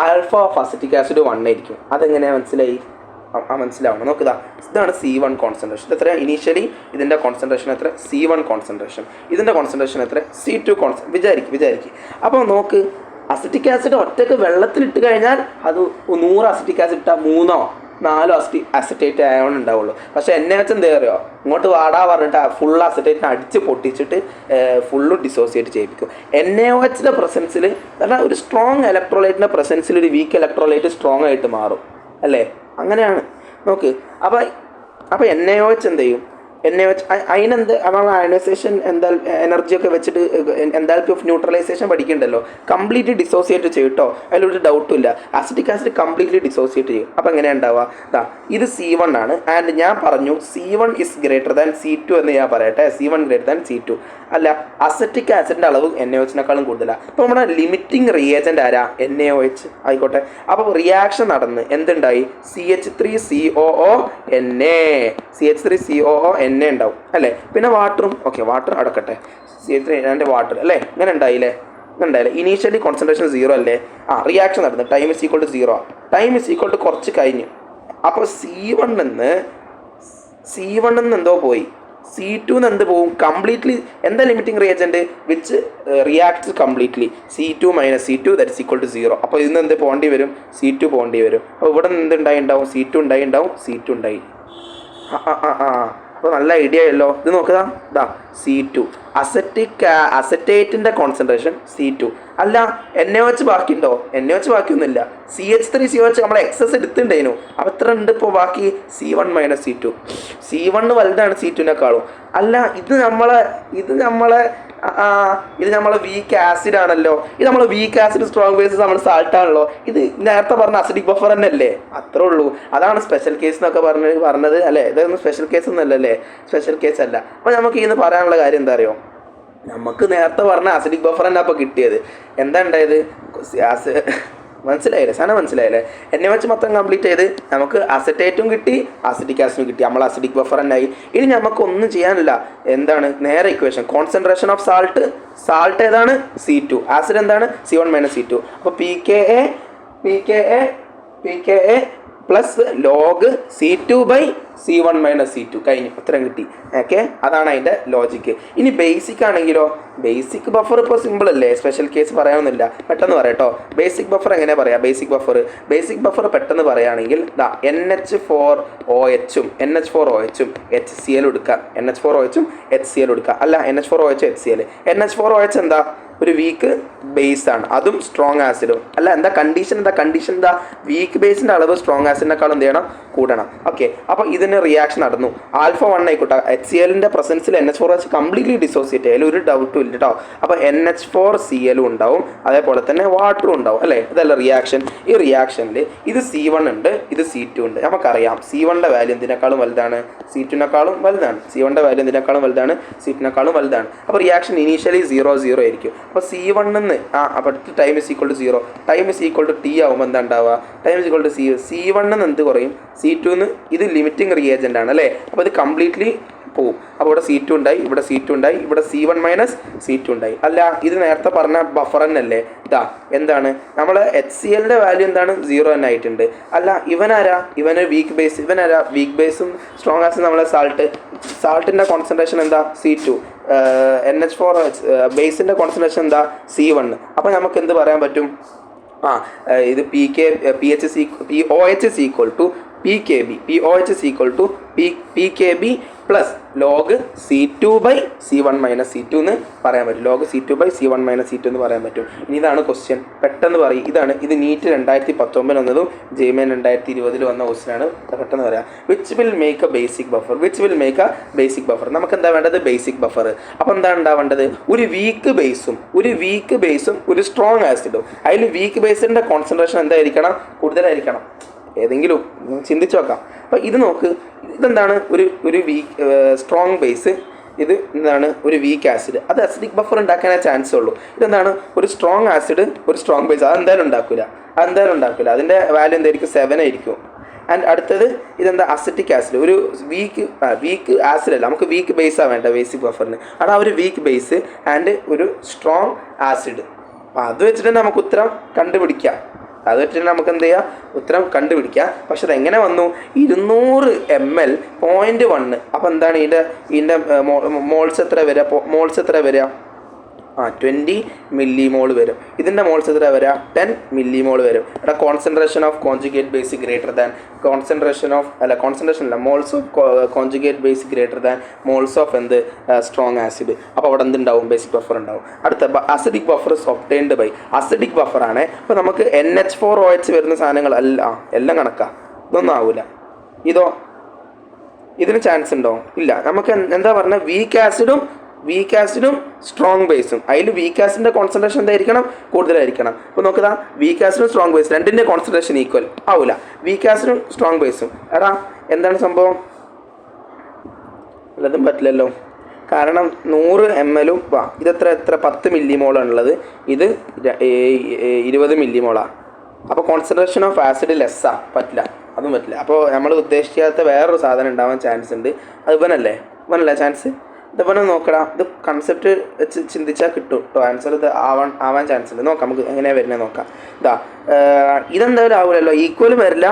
ആൽഫ ഓഫ് അസറ്റിക് ആസിഡ് 1 ആയിരിക്കും. അതെങ്ങനെയാണ് മനസ്സിലായി? മനസ്സിലാവണം. നോക്കുക, ഇതാണ് C1 കോൺസെൻട്രേഷൻ. എത്ര ഇനീഷ്യലി ഇതിൻ്റെ കോൺസെൻട്രേഷൻ എത്ര? C1 concentration. ഇതിൻ്റെ കോൺസെൻട്രേഷൻ എത്ര? C2 വിചാരിക്കും. അപ്പോൾ നോക്ക്, അസറ്റിക് ആസിഡ് ഒറ്റയ്ക്ക് വെള്ളത്തിലിട്ട് കഴിഞ്ഞാൽ അത് 100 അസറ്റിക് ആസിഡ് ഇട്ടാൽ 3-4 അസറ്റേറ്റ് ആയതുകൊണ്ട് ഉണ്ടാവുള്ളൂ. പക്ഷേ NaOH എന്താ പറയുക, ഇങ്ങോട്ട് വാടാ പറഞ്ഞിട്ട് ഫുൾ അസറ്റേറ്റിനെ അടിച്ച് പൊട്ടിച്ചിട്ട് ഫുള്ള് ഡിസോസിയേറ്റ് ചെയ്യിപ്പിക്കും. NaOHൻ്റെ പ്രസൻസിൽ കാരണം ഒരു സ്ട്രോങ് ഇലക്ട്രോലൈറ്റിൻ്റെ പ്രസൻസിൽ ഒരു വീക്ക് ഇലക്ട്രോലൈറ്റ് സ്ട്രോങ് ആയിട്ട് മാറും അല്ലേ, അങ്ങനെയാണ്. നോക്ക്, അപ്പോൾ NaOH എന്ത് ചെയ്യും? NaOH അതിനെന്ത് നമ്മൾ അയണൈസേഷൻ എനർജിയൊക്കെ വെച്ചിട്ട് എൻതാൽപ്പി ഓഫ് ന്യൂട്രലൈസേഷൻ പഠിക്കണ്ടല്ലോ, കംപ്ലീറ്റ്ലി ഡിസോസിയേറ്റ് ചെയ്യും കേട്ടോ, അതിലൊരു ഡൗട്ടും ഇല്ല. അസിറ്റിക് ആസിഡ് കംപ്ലീറ്റ്ലി ഡിസോസിയേറ്റ് ചെയ്യും. അപ്പോൾ എങ്ങനെയാണ് ഉണ്ടാവുക? ഇത് C1 ആണ്. ആൻഡ് ഞാൻ പറഞ്ഞു C1 is greater than C2 എന്ന് ഞാൻ പറയട്ടെ. C1 ഗ്രേറ്റർ ദാൻ C2 അല്ല, അസറ്റിക് ആസിഡിൻ്റെ അളവ് NaOHനേക്കാളും കൂടുതലാണ്. അപ്പോൾ നമ്മുടെ ലിമിറ്റിംഗ് റിയേജൻ്റ് ആരാ? NaOH ആയിക്കോട്ടെ. അപ്പോൾ റിയാക്ഷൻ നടന്ന് എന്തുണ്ടായി? CH3COO Na ഉണ്ടാവും അല്ലേ. പിന്നെ വാട്ടറും, ഓക്കെ വാട്ടർ അടക്കട്ടെ, CH3 വാട്ടർ അല്ലേ. ഇങ്ങനെ ഉണ്ടായില്ലേ? ഇനീഷ്യലി കോൺസെൻട്രേഷൻ 0 അല്ലേ. റിയാക്ഷൻ നടന്നു, time is equal to 0. Time is equal to കുറച്ച് കഴിഞ്ഞു. അപ്പോൾ C1 നിന്ന് എന്തോ പോയി, C2 എന്ത് പോവും? കംപ്ലീറ്റ്ലി എന്താ limiting reagent? Which react completely C2 - C2 that is equal to 0. അപ്പോൾ ഇതിന് എന്ത് പോകേണ്ടി വരും? C2 പോകേണ്ടി വരും. അപ്പോൾ ഇവിടെ നിന്ന് എന്തുണ്ടായിണ്ടാവും? C2 ഉണ്ടായിണ്ടാവും, C2 ഉണ്ടായി. അപ്പോൾ നല്ല ഐഡിയ അല്ലോ. ഇത് നോക്കുക, C2 അസറ്റേറ്റിൻ്റെ കോൺസെൻട്രേഷൻ C2 അല്ല. NaOH ബാക്കിയുണ്ടോ? NaOH ബാക്കിയൊന്നുമില്ല. CH3COH നമ്മൾ എക്സസ് എടുത്തിട്ടുണ്ടായിരുന്നു. അപ്പോൾ എത്ര ഉണ്ട് ഇപ്പോൾ ബാക്കി? C1 - C2. C1 വലുതാണ് C2നേക്കാളും. അല്ല, ഇത് നമ്മളെ വീക്ക് ആസിഡ് ആണല്ലോ. ഇത് നമ്മൾ വീക്ക് ആസിഡ് സ്ട്രോങ് ബേസ് നമ്മൾ സാൾട്ട് ആണല്ലോ. ഇത് നേരത്തെ പറഞ്ഞ അസിഡിക് ബഫർ തന്നെ അല്ലേ? അത്രേ ഉള്ളൂ. അതാണ് സ്പെഷ്യൽ കേസ് എന്നൊക്കെ പറഞ്ഞത് അല്ലേ. ഇതൊന്നും സ്പെഷ്യൽ കേസ് ഒന്നല്ലേ, സ്പെഷ്യൽ കേസ് അല്ല. അപ്പോൾ നമുക്ക് ഇന്ന് പറയാനുള്ള കാര്യം എന്താ അറിയോ? നമുക്ക് നേരത്തെ പറഞ്ഞ അസിഡിക് ബഫർ തന്നെ അപ്പോൾ കിട്ടിയത്. എന്താ ഉണ്ടായത്? മനസ്സിലായില്ലേ? സാധനം മനസ്സിലായില്ലേ? NaOH മൊത്തം കംപ്ലീറ്റ് ചെയ്ത് നമുക്ക് അസറ്റേറ്റും കിട്ടി, അസിഡിക് ആസിഡും കിട്ടി. നമ്മൾ അസിഡിക് ബഫർ തന്നെ ആയി. ഇനി നമുക്കൊന്നും ചെയ്യാനില്ല. എന്താണ് നേരെ ഇക്വേഷൻ? കോൺസെൻട്രേഷൻ ഓഫ് സാൾട്ട് ഏതാണ്? C2. ആസിഡ് എന്താണ്? C1 - C2. അപ്പോൾ pKa plus log C2/C1 - C2 കഴിഞ്ഞു. ഉത്തരം കിട്ടി. ഓക്കെ, അതാണ് അതിൻ്റെ ലോജിക്ക്. ഇനി ബേസിക് ആണെങ്കിലോ, ബേസിക് ബഫർ ഇപ്പോൾ സിമ്പിൾ അല്ലേ, സ്പെഷ്യൽ കേസ് പറയാനൊന്നുമില്ല. പെട്ടെന്ന് പറയാം കേട്ടോ. ബേസിക് ബഫർ എങ്ങനെ പറയാം? ബേസിക് ബഫർ പെട്ടെന്ന് പറയുകയാണെങ്കിൽ NH4OH HCl എടുക്കുക. NH4OH HCl എടുക്കുക. അല്ല, NH4OH HCl. NH4OH എന്താ? ഒരു വീക്ക് ബേസ് ആണ്, അതും സ്ട്രോങ് ആസിഡും അല്ല. എന്താ കണ്ടീഷൻ? വീക്ക് ബേസിൻ്റെ അളവ് സ്ട്രോങ് ആസിഡിനേക്കാളും എന്ത് ചെയ്യണം? കൂടണം. ഓക്കെ, അപ്പോൾ ഇതിന് റിയാക്ഷൻ നടന്നു. ആൽഫ 1 ആയിക്കോട്ടെ. HClൻ്റെ പ്രസൻസിൽ NH4OH കംപ്ലീറ്റ്ലി ഡിസോസിയേറ്റ് ചെയ്യും, ഒരു ഡൗട്ടും ഇല്ല കേട്ടോ. അപ്പോൾ NH4Cl ഉണ്ടാവും, അതേപോലെ തന്നെ വാട്ടറും ഉണ്ടാവും അല്ലേ. ഇതല്ല റിയാക്ഷൻ. ഈ റിയാക്ഷനിൽ ഇത് C1 ഉണ്ട്, ഇത് C2 ഉണ്ട്. നമുക്കറിയാം C1ൻ്റെ വാല്യൂ എന്തിനേക്കാളും വലുതാണ്? C2നേക്കാളും വലുതാണ്. C1ൻ്റെ വാല്യൂ എന്തിനേക്കാളും വലുതാണ്? C2നേക്കാളും വലുതാണ്. അപ്പോൾ റിയാക്ഷൻ ഇനീഷ്യലി 0 ആയിരിക്കും. അപ്പോൾ C1 അപ്പോൾ time is equal to 0. Time is equal to T ആവുമ്പോൾ എന്താ ഉണ്ടാവുക? Time is equal to C1 എന്ത് കുറയും? C2 ഇത് ലിമിറ്റിംഗ് റിയേജൻ്റ് ആണ് അല്ലേ. അപ്പോൾ ഇത് കംപ്ലീറ്റ്ലി പോവും. അപ്പോൾ ഇവിടെ C2 ഉണ്ടായി, ഇവിടെ C2 ഉണ്ടായി, ഇവിടെ C1 - C2 ഉണ്ടായി. അല്ല, ഇത് നേരത്തെ പറഞ്ഞ ബഫർ തന്നെയല്ലേ. എന്താണ് നമ്മൾ HClൻ്റെ വാല്യൂ എന്താണ്? 0 തന്നെ ആയിട്ടുണ്ട്. അല്ല, ഇവനൊരു വീക്ക് ബേസ്. വീക്ക് ബേസും സ്ട്രോങ് ആസിഡ് നമ്മളെ സാൾട്ടിൻ്റെ കോൺസെൻട്രേഷൻ എന്താ? C2. NH4OH ബേസിൻ്റെ കോൺസെൻട്രേഷൻ എന്താ? C1. അപ്പോൾ നമുക്ക് എന്ത് പറയാൻ പറ്റും? ഇത് POH is equal to PKB. POH is equal to PKB plus log C2/C1 - C2 എന്ന് പറയാൻ പറ്റും. ലോഗ് C2/C1 - C2 എന്ന് പറയാൻ പറ്റും. ഇനി ഇതാണ് ക്വസ്റ്റ്യൻ, പെട്ടെന്ന് പറയും. ഇത് നീറ്റ് 2019 വന്നതും JMN 2020 വന്ന ക്വസ്റ്റ്യനാണ്. പെട്ടെന്ന് പറയാം. Which will make A basic buffer? നമുക്ക് എന്താ വേണ്ടത്? Basic buffer. അപ്പോൾ എന്താണ് ഉണ്ടാവേണ്ടത്? ഒരു വീക്ക് ബേസും ഒരു സ്ട്രോങ് ആസിഡും. അതിൽ വീക്ക് ബേസിൻ്റെ കോൺസെൻട്രേഷൻ എന്തായിരിക്കണം? കൂടുതലായിരിക്കണം. ഏതെങ്കിലും ചിന്തിച്ച് നോക്കാം. അപ്പോൾ ഇത് നോക്ക്, ഇതെന്താണ്? ഒരു വീക്ക് സ്ട്രോങ് ബേസ്, ഇത് എന്താണ്? ഒരു വീക്ക് ആസിഡ്. അത് അസിഡിക് ബഫർ ഉണ്ടാക്കാനേ ചാൻസ് ഉള്ളൂ. ഇതെന്താണ്? ഒരു സ്ട്രോങ് ആസിഡ്, ഒരു സ്ട്രോങ് ബേസ്. അതെന്തായാലും ഉണ്ടാക്കില്ല. അതിൻ്റെ വാല്യൂ എന്തായിരിക്കും? 7 ആയിരിക്കും. ആൻഡ് അടുത്തത് ഇതെന്താ അസറ്റിക് ആസിഡ്, ഒരു വീക്ക് ആസിഡ് അല്ല, നമുക്ക് വീക്ക് ബേസാണ് വേണ്ട ബേസിക് ബഫറിന്. അവിടെ ഒരു വീക്ക് ബേസ് ആൻഡ് ഒരു സ്ട്രോങ് ആസിഡ്. അപ്പോൾ അത് വെച്ചിട്ട് നമുക്ക് ഉത്തരം കണ്ടുപിടിക്കാം. അത് വെച്ചിട്ട് നമുക്ക് എന്ത് ചെയ്യാം, ഉത്തരം കണ്ടുപിടിക്കാം. പക്ഷെ അതെങ്ങനെ വന്നു, 200 ml 0.1. അപ്പോൾ എന്താണ് ഇതിൻ്റെ മോൾസ് എത്ര വരിക, മോൾസ് എത്ര വരിക, 20 millimole വരും. ഇതിൻ്റെ മോൾസ് എത്ര വരിക, 10 millimole വരും. ഇവിടെ concentration of conjugate base greater than concentration അല്ല moles of conjugate base greater than moles of എന്ത്, സ്ട്രോങ് ആസിഡ്. അപ്പോൾ അവിടെ എന്തുണ്ടാവും, ബേസിക് ബഫർ ഉണ്ടാവും. അടുത്ത acidic buffer is obtained by, അസിഡിക് ബഫറാണ്. ഇപ്പോൾ നമുക്ക് NH4OH വരുന്ന സാധനങ്ങൾ എല്ലാം കണക്കാം, ഇതൊന്നും ആവില്ല. ഇതിന് ചാൻസ് ഉണ്ടോ, ഇല്ല. നമുക്ക് എന്താ പറഞ്ഞാൽ വീക്ക് ആസിഡും സ്ട്രോങ് ബേസും, അതിൽ വീക്ക് ആസിഡിൻ്റെ കോൺസെൻട്രേഷൻ എന്തായിരിക്കണം, കൂടുതലായിരിക്കണം. അപ്പോൾ നോക്കുക, വീക്ക് ആസിഡും സ്ട്രോങ് ബേസും രണ്ടിൻ്റെ കോൺസെൻട്രേഷൻ ഈക്വൽ ആവില്ല. വീക്ക് ആസിഡും സ്ട്രോങ് ബേസും എടാ എന്താണ് സംഭവം, അല്ലതും പറ്റില്ലല്ലോ. കാരണം 100 ml ഇതെത്ര 10 മില്ലിമോളാണുള്ളത്, ഇത് 20 മില്ലിമോളാണ്. അപ്പോൾ കോൺസെൻട്രേഷൻ ഓഫ് ആസിഡ് ലെസ്സാണ്, പറ്റില്ല, അതും പറ്റില്ല. അപ്പോൾ നമ്മൾ ഉദ്ദേശിക്കാത്ത വേറൊരു സാധനം ഉണ്ടാവാൻ ചാൻസ് ഉണ്ട്. അത് ഇവനല്ലേ ചാൻസ്. ഇതേപോലെ നോക്കണം, ഇത് കൺസെപ്റ്റ് വെച്ച് ചിന്തിച്ചാൽ കിട്ടും കേട്ടോ ആൻസർ. ഇത് ആവാൻ ചാൻസ് ഉണ്ട്. നോക്കാം, നമുക്ക് എങ്ങനെയാണ് വരുന്നത് നോക്കാം. ഇതെന്തായാലും ആവില്ലല്ലോ, ഈക്വൽ വരില്ല.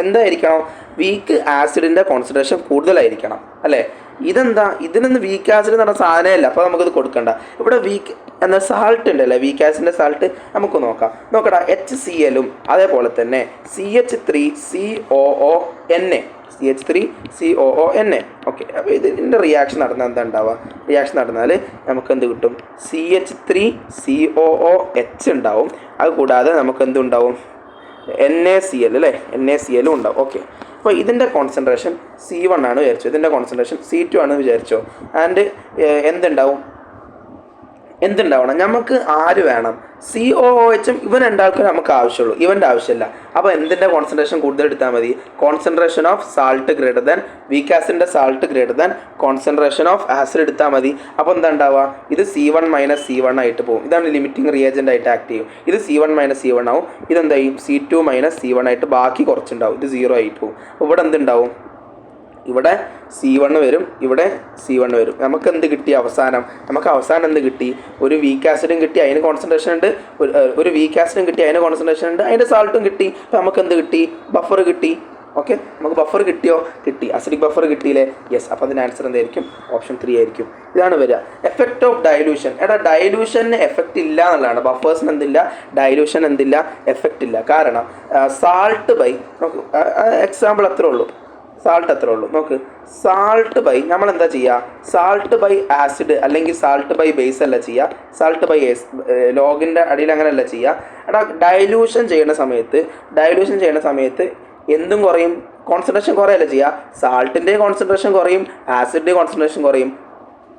എന്തായിരിക്കണം, വീക്ക് ആസിഡിൻ്റെ കോൺസെൻട്രേഷൻ കൂടുതലായിരിക്കണം അല്ലേ. ഇതിനൊന്നും വീക്ക് ആസിഡ് എന്ന് പറഞ്ഞ സാധനമല്ല, അപ്പോൾ നമുക്കിത് കൊടുക്കണ്ട. ഇവിടെ വീക്ക് എന്ന സാൾട്ട് ഉണ്ടല്ലേ, വീക്ക് ആസിഡിൻ്റെ സാൾട്ട് നമുക്ക് നോക്കടാ. HCl അതേപോലെ തന്നെ CH3COONA CH3COONA. ഓക്കെ, അപ്പോൾ ഇതിൻ്റെ റിയാക്ഷൻ നടന്നാൽ എന്താ ഉണ്ടാവുക, റിയാക്ഷൻ നടന്നാൽ നമുക്ക് എന്ത് കിട്ടും, CH3COOH ഉണ്ടാവും. അത് കൂടാതെ നമുക്ക് എന്തുണ്ടാവും, NaCl അല്ലേ, NaCl ഉണ്ടാവും. ഓക്കെ, അപ്പോൾ ഇതിൻ്റെ കോൺസെൻട്രേഷൻ C1 ആണ് വിചാരിച്ചോ, ഇതിൻ്റെ കോൺസെൻട്രേഷൻ C2 ആണ് വിചാരിച്ചോ. ആൻഡ് എന്തുണ്ടാവണം, നമുക്ക് ആര് വേണം, COOHും ഇവൻ രണ്ടാൾക്കും നമുക്ക് ആവശ്യമുള്ളൂ, ഇവൻ്റെ ആവശ്യമില്ല. അപ്പോൾ എന്തിൻ്റെ കോൺസെൻട്രേഷൻ കൂടുതൽ എടുത്താൽ മതി, concentration of salt greater than weak ആസിഡിൻ്റെ salt greater than concentration of acid എടുത്താൽ മതി. അപ്പോൾ എന്താ ഉണ്ടാവുക, ഇത് C1 - C1 ആയിട്ട് പോകും. ഇതാണ് ലിമിറ്റിംഗ് റിയേജൻ്റ് ആയിട്ട് ആക്ട് ചെയ്യും. ഇത് C1 - C1 ആവും. ഇതെന്താ ചെയ്യും, C2 - C1 ആയിട്ട് ബാക്കി കുറച്ചുണ്ടാവും, ഇത് 0 ആയിട്ട് പോകും. അപ്പോൾ ഇവിടെ എന്തുണ്ടാവും, ഇവിടെ C1 വരും, ഇവിടെ C1 വരും. നമുക്ക് എന്ത് കിട്ടി അവസാനം, എന്ത് കിട്ടി, ഒരു വീക്ക് ആസിഡും കിട്ടി, അതിന് കോൺസെൻട്രേഷൻ ഉണ്ട്, ഒരു വീക്ക് ആസിഡും കിട്ടി, അതിന് കോൺസെൻട്രേഷൻ ഉണ്ട്, അതിൻ്റെ സാൾട്ടും കിട്ടി. അപ്പോൾ നമുക്ക് എന്ത് കിട്ടി, ബഫർ കിട്ടി. ഓക്കെ, നമുക്ക് ബഫർ കിട്ടിയോ, കിട്ടി. അസിഡിക് ബഫർ കിട്ടിയില്ലേ, യെസ്. അപ്പോൾ അതിൻ്റെ ആൻസർ എന്തായിരിക്കും, ഓപ്ഷൻ 3 ആയിരിക്കും. ഇതാണ് വരിക. Effect of dilution. ഡയലൂഷന് എഫക്റ്റ് ഇല്ല എന്നുള്ളതാണ്, ബഫേഴ്സിന് എന്തില്ല, ഡയലൂഷൻ എന്തില്ല, എഫക്റ്റ് ഇല്ല. കാരണം സാൾട്ട് ബൈ, നമുക്ക് എക്സാമ്പിൾ അത്രേ ഉള്ളൂ, നോക്ക്, സാൾട്ട് ബൈ നമ്മൾ എന്താ ചെയ്യുക, സാൾട്ട് ബൈ ആസിഡ് അല്ലെങ്കിൽ സാൾട്ട് ബൈ ബേസ് അല്ല ചെയ്യുക, സാൾട്ട് ബൈ ലോഗിൻ്റെ അടിയിൽ അങ്ങനെയല്ല ചെയ്യുക. ഡയലൂഷൻ ചെയ്യുന്ന സമയത്ത് എന്തും കുറയും, കോൺസെൻട്രേഷൻ കുറയല്ല ചെയ്യുക, സാൾട്ടിൻ്റെ കോൺസെൻട്രേഷൻ കുറയും, ആസിഡിൻ്റെ കോൺസെൻട്രേഷൻ കുറയും.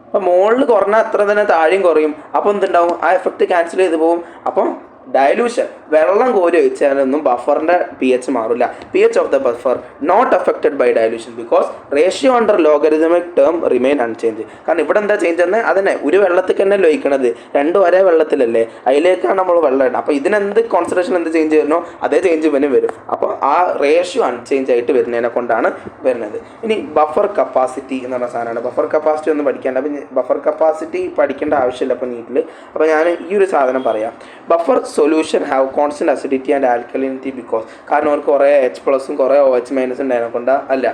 അപ്പോൾ മുകളിൽ കുറഞ്ഞാൽ അത്ര തന്നെ താഴെയും കുറയും. അപ്പോൾ എന്തുണ്ടാവും, ആ എഫക്റ്റ് ക്യാൻസൽ ചെയ്ത് പോകും. അപ്പോൾ ഡയലൂഷൻ, വെള്ളം കോരി ഒഴിച്ചാലൊന്നും ബഫറിൻ്റെ pH മാറില്ല. pH of the buffer not affected by dilution because ratio under logarithmic term remain unchanged. കാരണം ഇവിടെ എന്താ ചേഞ്ച് തന്നെ, അതന്നെ ഒരു വെള്ളത്തിൽ തന്നെ ഒഴിക്കണത്, രണ്ടും ഒരേ വെള്ളത്തിലല്ലേ, അതിലേക്കാണ് നമ്മൾ വെള്ളം ഇടുന്നത്. അപ്പോൾ ഇതിനെന്ത് കോൺസെൻട്രേഷൻ എന്ത് ചേഞ്ച് വരുന്നോ അതേ ചേഞ്ച് ഇവനും വരും. അപ്പോൾ ആ റേഷ്യോ അൺചേഞ്ച് ആയിട്ട് വരുന്നതിനെ കൊണ്ടാണ് വരുന്നത്. ഇനി ബഫർ കപ്പാസിറ്റി എന്ന് പറഞ്ഞ സാധനമാണ്. ബഫർ കപ്പാസിറ്റി ഒന്ന് പഠിക്കേണ്ട, അപ്പം ബഫർ കപ്പാസിറ്റി പഠിക്കേണ്ട ആവശ്യമില്ല അപ്പോൾ നീറ്റിൽ. അപ്പോൾ ഞാൻ ഈ ഒരു സാധനം പറയാം. Buffer solution have constant acidity and alkalinity because, കാരണം അവർക്ക് കുറേ H+ കുറേ OH- ഉണ്ടായതിനെ കൊണ്ട് അല്ല.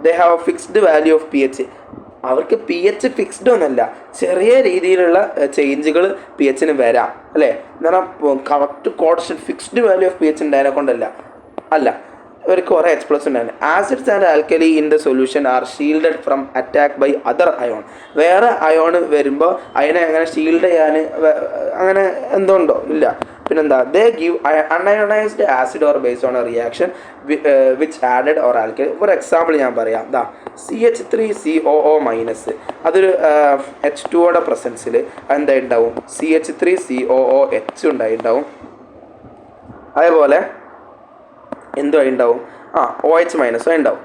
They have a fixed value of pH. അവർക്ക് pH ഫിക്സ്ഡ് ഒന്നല്ല, ചെറിയ രീതിയിലുള്ള ചേഞ്ചുകൾ pHന് വരാം അല്ലേ. എന്ന് പറഞ്ഞാൽ correct constant fixed value of pH ഉണ്ടായതിനെ കൊണ്ടല്ല, ഇവർക്ക് കുറേ H+ ഉണ്ടായിരുന്നു. Acids and alkali in the solution are shielded from attack by other ion. വേറെ അയോൺ വരുമ്പോൾ അതിനെ അങ്ങനെ ഷീൽഡ് ചെയ്യാൻ അങ്ങനെ എന്തുകൊണ്ടോ ഇല്ല. പിന്നെന്താ, they give unionised acid or base on a reaction which added or alkali. For example ഞാൻ പറയാം, CH3COO- അതൊരു H2 പ്രസൻസിൽ എന്താ ഉണ്ടാവും, CH3COOH ഉണ്ടാവും. അതേപോലെ എന്തും ഉണ്ടാവും, OH- ഉണ്ടാവും.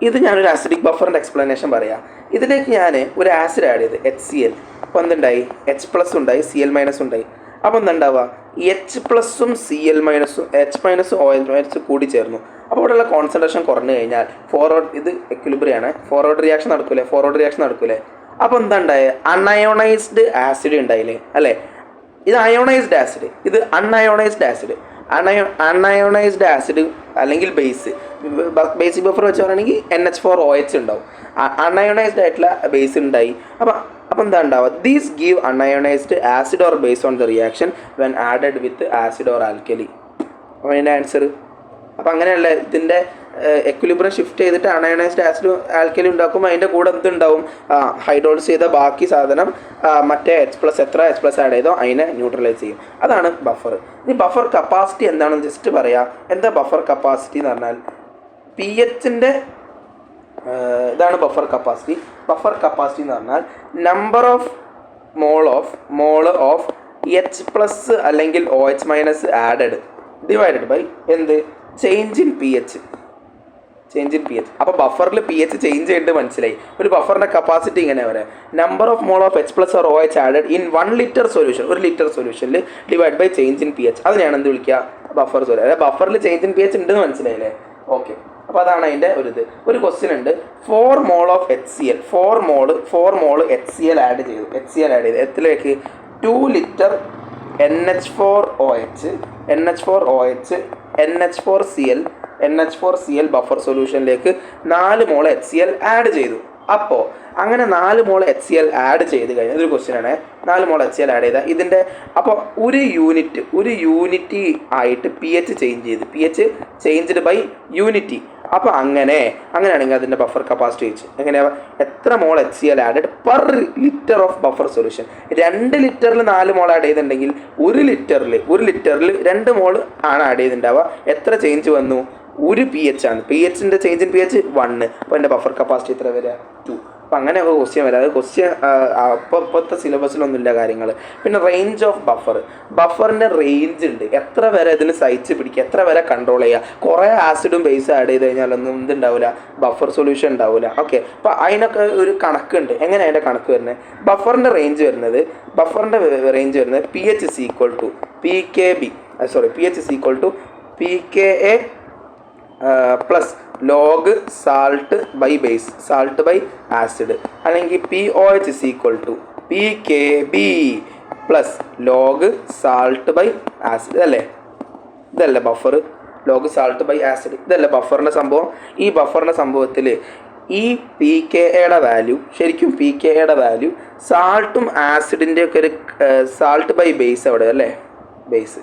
ഇത് ഞാനൊരു ആസിഡിക് ബഫറിൻ്റെ എക്സ്പ്ലനേഷൻ പറയാം. ഇതിലേക്ക് ഞാൻ ഒരു ആസിഡ് ആഡ് ചെയ്ത് HCl. അപ്പോൾ എന്തുണ്ടായി, H+ ഉണ്ടായി, Cl- ഉണ്ടായി. അപ്പോൾ എന്താ ഉണ്ടാവുക, എച്ച് പ്ലസും സി എൽ മൈനസും എച്ച് മൈനസും ഒ എൽ മൈനസും കൂടി ചേർന്നു. അപ്പോൾ ഇവിടെയുള്ള കോൺസെൻട്രേഷൻ കുറഞ്ഞു കഴിഞ്ഞാൽ ഇത് എക്വിലിബ്രിയാണ്, ഫോർവേഡ് റിയാക്ഷൻ നടക്കൂലേ. അപ്പോൾ എന്താ ഉണ്ടായത്, അൺഅയോണൈസ്ഡ് ആസിഡ് ഉണ്ടായില്ലേ അല്ലേ. ഇത് അയോണൈസ്ഡ് ആസിഡ്, ഇത് അൺഅയോണൈസ്ഡ് ആസിഡ്. അൺഅയോണൈസ്ഡ് ആസിഡ് അല്ലെങ്കിൽ ബേസിക് ബഫർ വെച്ച് പറയുകയാണെങ്കിൽ NH4OH ഉണ്ടാവും. അൺഅയോണൈസ്ഡ് ആയിട്ടുള്ള ബേസ് ഉണ്ടായി. അപ്പോൾ എന്താ ഉണ്ടാവുക, these give unionised acid or base on the reaction when added with acid or alkali. അപ്പോൾ അതിൻ്റെ ആൻസർ അപ്പോൾ അങ്ങനെയല്ല, ഇതിൻ്റെ എക്വിലിബ്രിയം ഷിഫ്റ്റ് ചെയ്തിട്ട് അണയണൈസ്ഡ് ആസിഡ് ആൽക്കലി ഉണ്ടാക്കുമ്പോൾ അതിൻ്റെ കൂടെ എന്തുണ്ടാവും, ഹൈഡ്രോളിസ് ചെയ്ത ബാക്കി സാധനം മറ്റേ എത്ര എച്ച് പ്ലസ് ആഡ് ചെയ്തോ അതിനെ ന്യൂട്രലൈസ് ചെയ്യും. അതാണ് ബഫർ. ഇനി ബഫർ കപ്പാസിറ്റി എന്താണെന്ന് ജസ്റ്റ് പറയാം. എന്താ ബഫർ കപ്പാസിറ്റി എന്ന് പറഞ്ഞാൽ പി എച്ചിൻ്റെ ഇതാണ് ബഫർ കപ്പാസിറ്റി. ബഫർ കപ്പാസിറ്റി എന്ന് പറഞ്ഞാൽ number of mole of H plus അല്ലെങ്കിൽ OH minus added divided by എന്ത്, ചേഞ്ച് ഇൻ പി എച്ച്. അപ്പോൾ ബഫറിൽ പി എച്ച് ചേഞ്ച് ചെയ്തിട്ട് മനസ്സിലായി. ഒരു ബഫറിൻ്റെ കപ്പാസിറ്റി ഇങ്ങനെ വരാം, number of mole of H plus or OH added in 1 litre solution, 1 litre സൊല്യൂഷനിൽ divide by change in P H. അതിനെയാണ് എന്ത് വിളിക്കുക, ബഫർ സൊല്യൂഷൻ. അതായത് ബഫറിൽ ചേഞ്ച് ഇൻ പി എച്ച് ഉണ്ടെന്ന് മനസ്സിലായില്ലേ. ഓക്കെ, അപ്പോൾ അതാണ് അതിൻ്റെ ഒരു ക്വസ്റ്റ്യൻ ഉണ്ട്. 4 മോൾ ഓഫ് HCl, 4 മോള് HCl ആഡ് ചെയ്തു. എത്തിലേക്ക് 2 ലിറ്റർ NH4OH NH4Cl ബഫർ സൊല്യൂഷനിലേക്ക് 4 മോൾ HCl ആഡ് ചെയ്തു. അപ്പോൾ അങ്ങനെ 4 മോൾ HCl ആഡ് ചെയ്ത് കഴിഞ്ഞാൽ ഇതൊരു ക്വസ്റ്റ്യൻ ആണ്. 4 മോൾ HCl ആഡ് ചെയ്താൽ ഇതിൻ്റെ അപ്പോൾ ഒരു യൂണിറ്റ് ആയിട്ട് pH ചേഞ്ച്ഡ് ബൈ യൂണിറ്റി. അപ്പോൾ അങ്ങനെയാണെങ്കിൽ അതിൻ്റെ ബഫർ കപ്പാസിറ്റി വെച്ച് എങ്ങനെയാണ്, എത്ര mole HCl added per litre of buffer solution. 2 ലിറ്ററിൽ 4 മോൾ ആഡ് ചെയ്തിട്ടുണ്ടെങ്കിൽ 1 ലിറ്ററിൽ 2 മോൾ ആണ് ആഡ് ചെയ്തിട്ടുണ്ടാവുക. എത്ര ചേഞ്ച് വന്നു, 1 pH ആണ്. pHൻ്റെ ചേഞ്ച് ഇൻ pH 1. അപ്പോൾ എൻ്റെ ബഫർ കപ്പാസിറ്റി എത്ര വരിക, 2. അപ്പോൾ അങ്ങനെയൊക്കെ ക്വസ്റ്റ്യൻ വരാം. അത് ക്വസ്റ്റ്യൻ ഇപ്പോഴത്തെ സിലബസിലൊന്നുമില്ല കാര്യങ്ങൾ. പിന്നെ റേഞ്ച് ഓഫ് ബഫറിൻ്റെ റേഞ്ച് ഉണ്ട്, എത്ര വരെ ഇതിന് സഹിച്ച് പിടിക്കുക, എത്ര വരെ കൺട്രോൾ ചെയ്യുക. കുറേ ആസിഡും ബേസ് ആഡ് ചെയ്ത് കഴിഞ്ഞാലൊന്നും എന്തുണ്ടാവില്ല, ബഫർ സൊല്യൂഷൻ ഉണ്ടാവില്ല. ഓക്കെ, അപ്പോൾ അതിനൊക്കെ ഒരു കണക്കുണ്ട്. എങ്ങനെ അതിൻ്റെ കണക്ക് വരുന്നത്, ബഫറിൻ്റെ റേഞ്ച് വരുന്നത് pH is equal to pKa plus log salt by acid, അല്ലെങ്കിൽ POH is equal to PKB plus log salt by acid. ഇതല്ലേ buffer, log salt by acid. ഇതല്ലേ ബഫറിൻ്റെ സംഭവം. ഈ ബഫറിൻ്റെ സംഭവത്തിൽ ഈ PKAയുടെ വാല്യൂ, ശരിക്കും PKAയുടെ വാല്യൂ സാൾട്ടും ആസിഡിൻ്റെ ഒക്കെ ഒരു സാൾട്ട് ബൈ ബേസ് അവിടെ അല്ലേ, ബേസ്.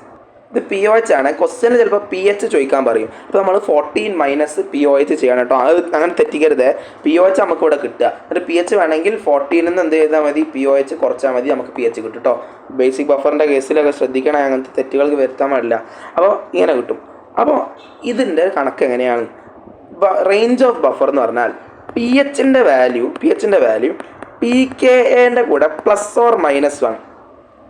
ഇത് POH ആണ്. ക്വസ്റ്റ്യന് ചിലപ്പോൾ pH ചോദിക്കാൻ പറയും. അപ്പോൾ നമ്മൾ 14 മൈനസ് POH ചെയ്യണം കേട്ടോ. അത് അങ്ങനെ തെറ്റിക്കരുത്. POH നമുക്ക് ഇവിടെ കിട്ടുക. എന്നിട്ട് pH വേണമെങ്കിൽ 14 നിന്ന് എന്ത് ചെയ്താൽ മതി, POH കുറച്ചാൽ മതി, നമുക്ക് pH കിട്ടും കേട്ടോ. ബേസിക് ബഫറിൻ്റെ കേസിലൊക്കെ ശ്രദ്ധിക്കണം, അങ്ങനത്തെ തെറ്റുകൾക്ക് വരുത്താൻ പാടില്ല. അപ്പോൾ ഇങ്ങനെ കിട്ടും. അപ്പോൾ ഇതിൻ്റെ കണക്ക് എങ്ങനെയാണ്, റേഞ്ച് ഓഫ് ബഫർ എന്ന് പറഞ്ഞാൽ pHൻ്റെ വാല്യൂ PKAൻ്റെ കൂടെ +or-1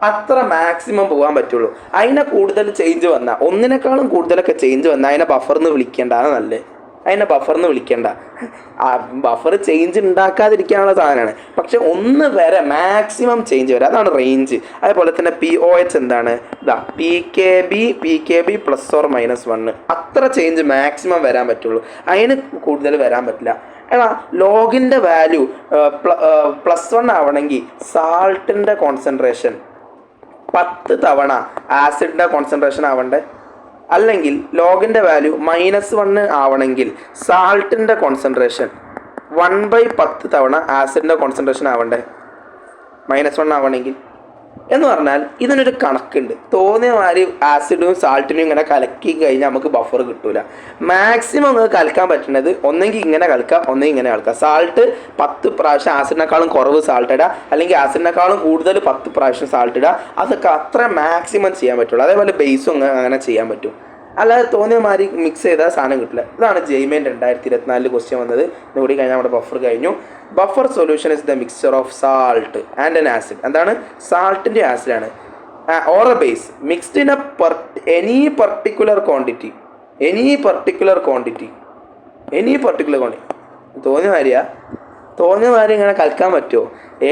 അത്ര മാക്സിമം പോകാൻ പറ്റുള്ളൂ. അതിനെ കൂടുതൽ ചേഞ്ച് വന്നാൽ, ഒന്നിനേക്കാളും കൂടുതലൊക്കെ ചേഞ്ച് വന്നാൽ അതിനെ ബഫറിന്ന് വിളിക്കേണ്ടതാണ് നല്ലത്. ബഫർ ചേഞ്ച് ഉണ്ടാക്കാതിരിക്കാനുള്ള സാധനമാണ്. പക്ഷെ 1 വരെ മാക്സിമം ചേഞ്ച് വരെ, അതാണ് റേഞ്ച്. അതേപോലെ തന്നെ POH എന്താണ്, PKB +or-1 അത്ര ചേഞ്ച് മാക്സിമം വരാൻ പറ്റുള്ളൂ. അതിന് കൂടുതൽ വരാൻ പറ്റില്ല. ലോഗിൻ്റെ വാല്യൂ +1 ആവണമെങ്കിൽ സാൾട്ടിൻ്റെ കോൺസെൻട്രേഷൻ 10 തവണ ആസിഡിൻ്റെ കോൺസെൻട്രേഷൻ ആവണ്ടേ. അല്ലെങ്കിൽ ലോഗിൻ്റെ വാല്യൂ -1 ആവണമെങ്കിൽ സാൾട്ടിൻ്റെ കോൺസെൻട്രേഷൻ 1/10 തവണ ആസിഡിൻ്റെ കോൺസെൻട്രേഷൻ ആവണ്ടേ, -1 ആവണമെങ്കിൽ. എന്ന് പറഞ്ഞാൽ ഇതിനൊരു കണക്കുണ്ട്. തോന്നിയ മാതിരി ആസിഡും സാൾട്ടിനും ഇങ്ങനെ കലക്കി കഴിഞ്ഞാൽ നമുക്ക് ബഫർ കിട്ടൂല. മാക്സിമം നമുക്ക് കലക്കാൻ പറ്റുന്നത് ഒന്നെങ്കിൽ ഇങ്ങനെ കലക്കുക, ഒന്നെങ്കിൽ ഇങ്ങനെ കലക്കുക. സാൾട്ട് 10 പ്രാവശ്യം ആസിഡിനേക്കാളും കുറവ് സാൾട്ട് ഇടുക, അല്ലെങ്കിൽ ആസിഡിനേക്കാളും കൂടുതൽ 10 പ്രാവശ്യം സാൾട്ട് ഇടുക. അതൊക്കെ അത്ര മാക്സിമം ചെയ്യാൻ പറ്റുള്ളൂ. അതേപോലെ ബേസും അങ്ങനെ ചെയ്യാൻ പറ്റും. അല്ലാതെ തോന്നിയ മാതിരി മിക്സ് ചെയ്താൽ സാധനം കിട്ടില്ല. ഇതാണ് ജെയ്മെൻ 2024 ക്വസ്റ്റ്യൻ വന്നത്. ഇതുകൂടി കഴിഞ്ഞാൽ നമ്മുടെ ബഫർ കഴിഞ്ഞു. Buffer solution is the mixture of salt and an acid. എന്താണ്, സാൾട്ടിൻ്റെ ആസിഡാണ്. Or a base mixed in any particular quantity. തോന്നിയ മാതിരി ഇങ്ങനെ കലക്കാൻ പറ്റുമോ?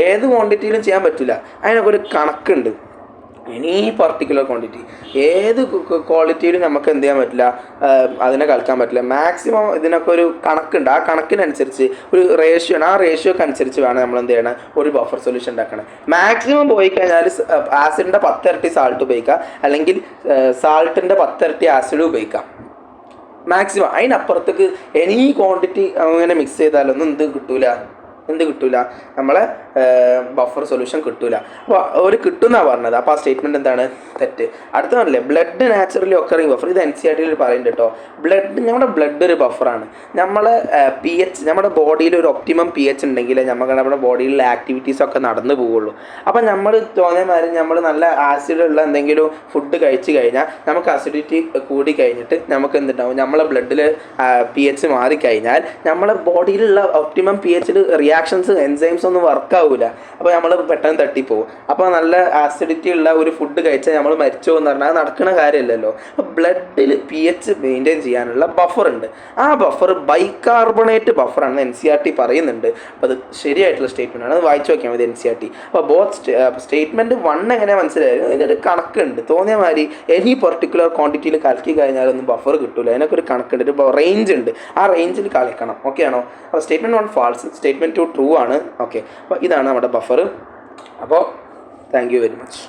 ഏത് ക്വാണ്ടിറ്റിയിലും ചെയ്യാൻ പറ്റില്ല. അതിനൊക്കെ ഒരു കണക്കുണ്ട്. എനി പർട്ടിക്കുലർ ക്വാണ്ടിറ്റി ഏത് ക്വാളിറ്റിയിലും നമുക്ക് എന്ത് ചെയ്യാൻ പറ്റില്ല, അതിനെ കളിക്കാൻ പറ്റില്ല. മാക്സിമം ഇതിനൊക്കെ ഒരു കണക്കുണ്ട്. ആ കണക്കിനനുസരിച്ച് ഒരു റേഷ്യോ ആണ്. ആ റേഷ്യോക്ക് അനുസരിച്ച് വേണം നമ്മൾ എന്ത് ചെയ്യണം, ഒരു ബഫർ സൊല്യൂഷൻ ഉണ്ടാക്കണം. മാക്സിമം പോയി കഴിഞ്ഞാൽ ആസിഡിൻ്റെ 10 ഇരട്ടി സാൾട്ട് ഉപയോഗിക്കാം, അല്ലെങ്കിൽ സാൾട്ടിൻ്റെ 10 ഇരട്ടി ആസിഡ് ഉപയോഗിക്കാം മാക്സിമം. അതിനപ്പുറത്തേക്ക് എനി ക്വാണ്ടിറ്റി അങ്ങനെ മിക്സ് ചെയ്താലൊന്നും എന്ത് കിട്ടൂല, നമ്മളെ ബഫർ സൊല്യൂഷൻ കിട്ടൂല. അപ്പോൾ ഒരു കിട്ടുമെന്നാണ് പറഞ്ഞത്. അപ്പോൾ ആ സ്റ്റേറ്റ്മെൻറ്റ് എന്താണ്, തെറ്റ്. അടുത്ത പറഞ്ഞില്ലേ, ബ്ലഡ് നാച്ചുറലി ഒക്കറിങ് ബഫർ. ഇത് NCERT പറയുന്നുണ്ട് കേട്ടോ. നമ്മുടെ ബ്ലഡ് ഒരു ബഫറാണ്. നമ്മളെ pH, നമ്മുടെ ബോഡിയിൽ ഒരു ഒപ്റ്റിമം pH ഉണ്ടെങ്കിൽ നമ്മുടെ ബോഡിയിലെ ആക്ടിവിറ്റീസൊക്കെ നടന്നു പോവുള്ളൂ. അപ്പോൾ നമ്മൾ തോന്നിയ മാതിരി നമ്മൾ നല്ല ആസിഡുള്ള എന്തെങ്കിലും ഫുഡ് കഴിച്ച് കഴിഞ്ഞാൽ നമുക്ക് അസിഡിറ്റി കൂടി കഴിഞ്ഞിട്ട് നമുക്ക് എന്തുണ്ടാവും, നമ്മളെ ബ്ലഡിൽ pH മാറിക്കഴിഞ്ഞാൽ നമ്മളെ ബോഡിയിലുള്ള ഒപ്റ്റിമം pHൽ റിയാക്ഷൻസ് എൻസൈംസ് ഒന്നും വർക്കാവില്ല. അപ്പോൾ നമ്മൾ പെട്ടെന്ന് തട്ടിപ്പോവും. അപ്പോൾ നല്ല ആസിഡിറ്റി ഉള്ള ഒരു ഫുഡ് കഴിച്ചാൽ നമ്മൾ മരിച്ചോ എന്ന് പറഞ്ഞാൽ അത് നടക്കുന്ന കാര്യമില്ലല്ലോ. അപ്പോൾ ബ്ലഡിൽ pH മെയിൻറ്റെയിൻ ചെയ്യാനുള്ള ബഫർ ഉണ്ട്. ആ ബഫർ ബൈകാർബണേറ്റ് ബഫറാണെന്ന് NCERT പറയുന്നുണ്ട്. അപ്പോൾ അത് ശരിയായിട്ടുള്ള സ്റ്റേറ്റ്മെൻ്റ് ആണ്. അത് വായിച്ചു നോക്കിയാൽ മതി NCERT. അപ്പോൾ സ്റ്റേറ്റ്മെൻറ്റ് 1 എങ്ങനെ മനസ്സിലായാലും അതിൻ്റെ ഒരു കണക്കുണ്ട്. തോന്നിയ മാതിരി എനി പെർട്ടിക്കുലർ ക്വാണ്ടിറ്റിയിൽ കലക്കി കഴിഞ്ഞാലൊന്നും ബഫർ കിട്ടില്ല. അതിനൊക്കെ ഒരു കണക്കുണ്ട്, ഒരു റേഞ്ച് ഉണ്ട്. ആ റേഞ്ചിൽ കളിക്കണം. ഓക്കെ ആണോ? അപ്പോൾ സ്റ്റേറ്റ്മെൻറ്റ് 1 ഫാൾസ്, സ്റ്റേറ്റ്മെൻറ്റ് 2 ട്രൂ ആണ്. ഓക്കെ, അപ്പോൾ ഇതാണ് നമ്മുടെ ബഫർ. അപ്പോൾ താങ്ക് യു വെരി മച്ച്.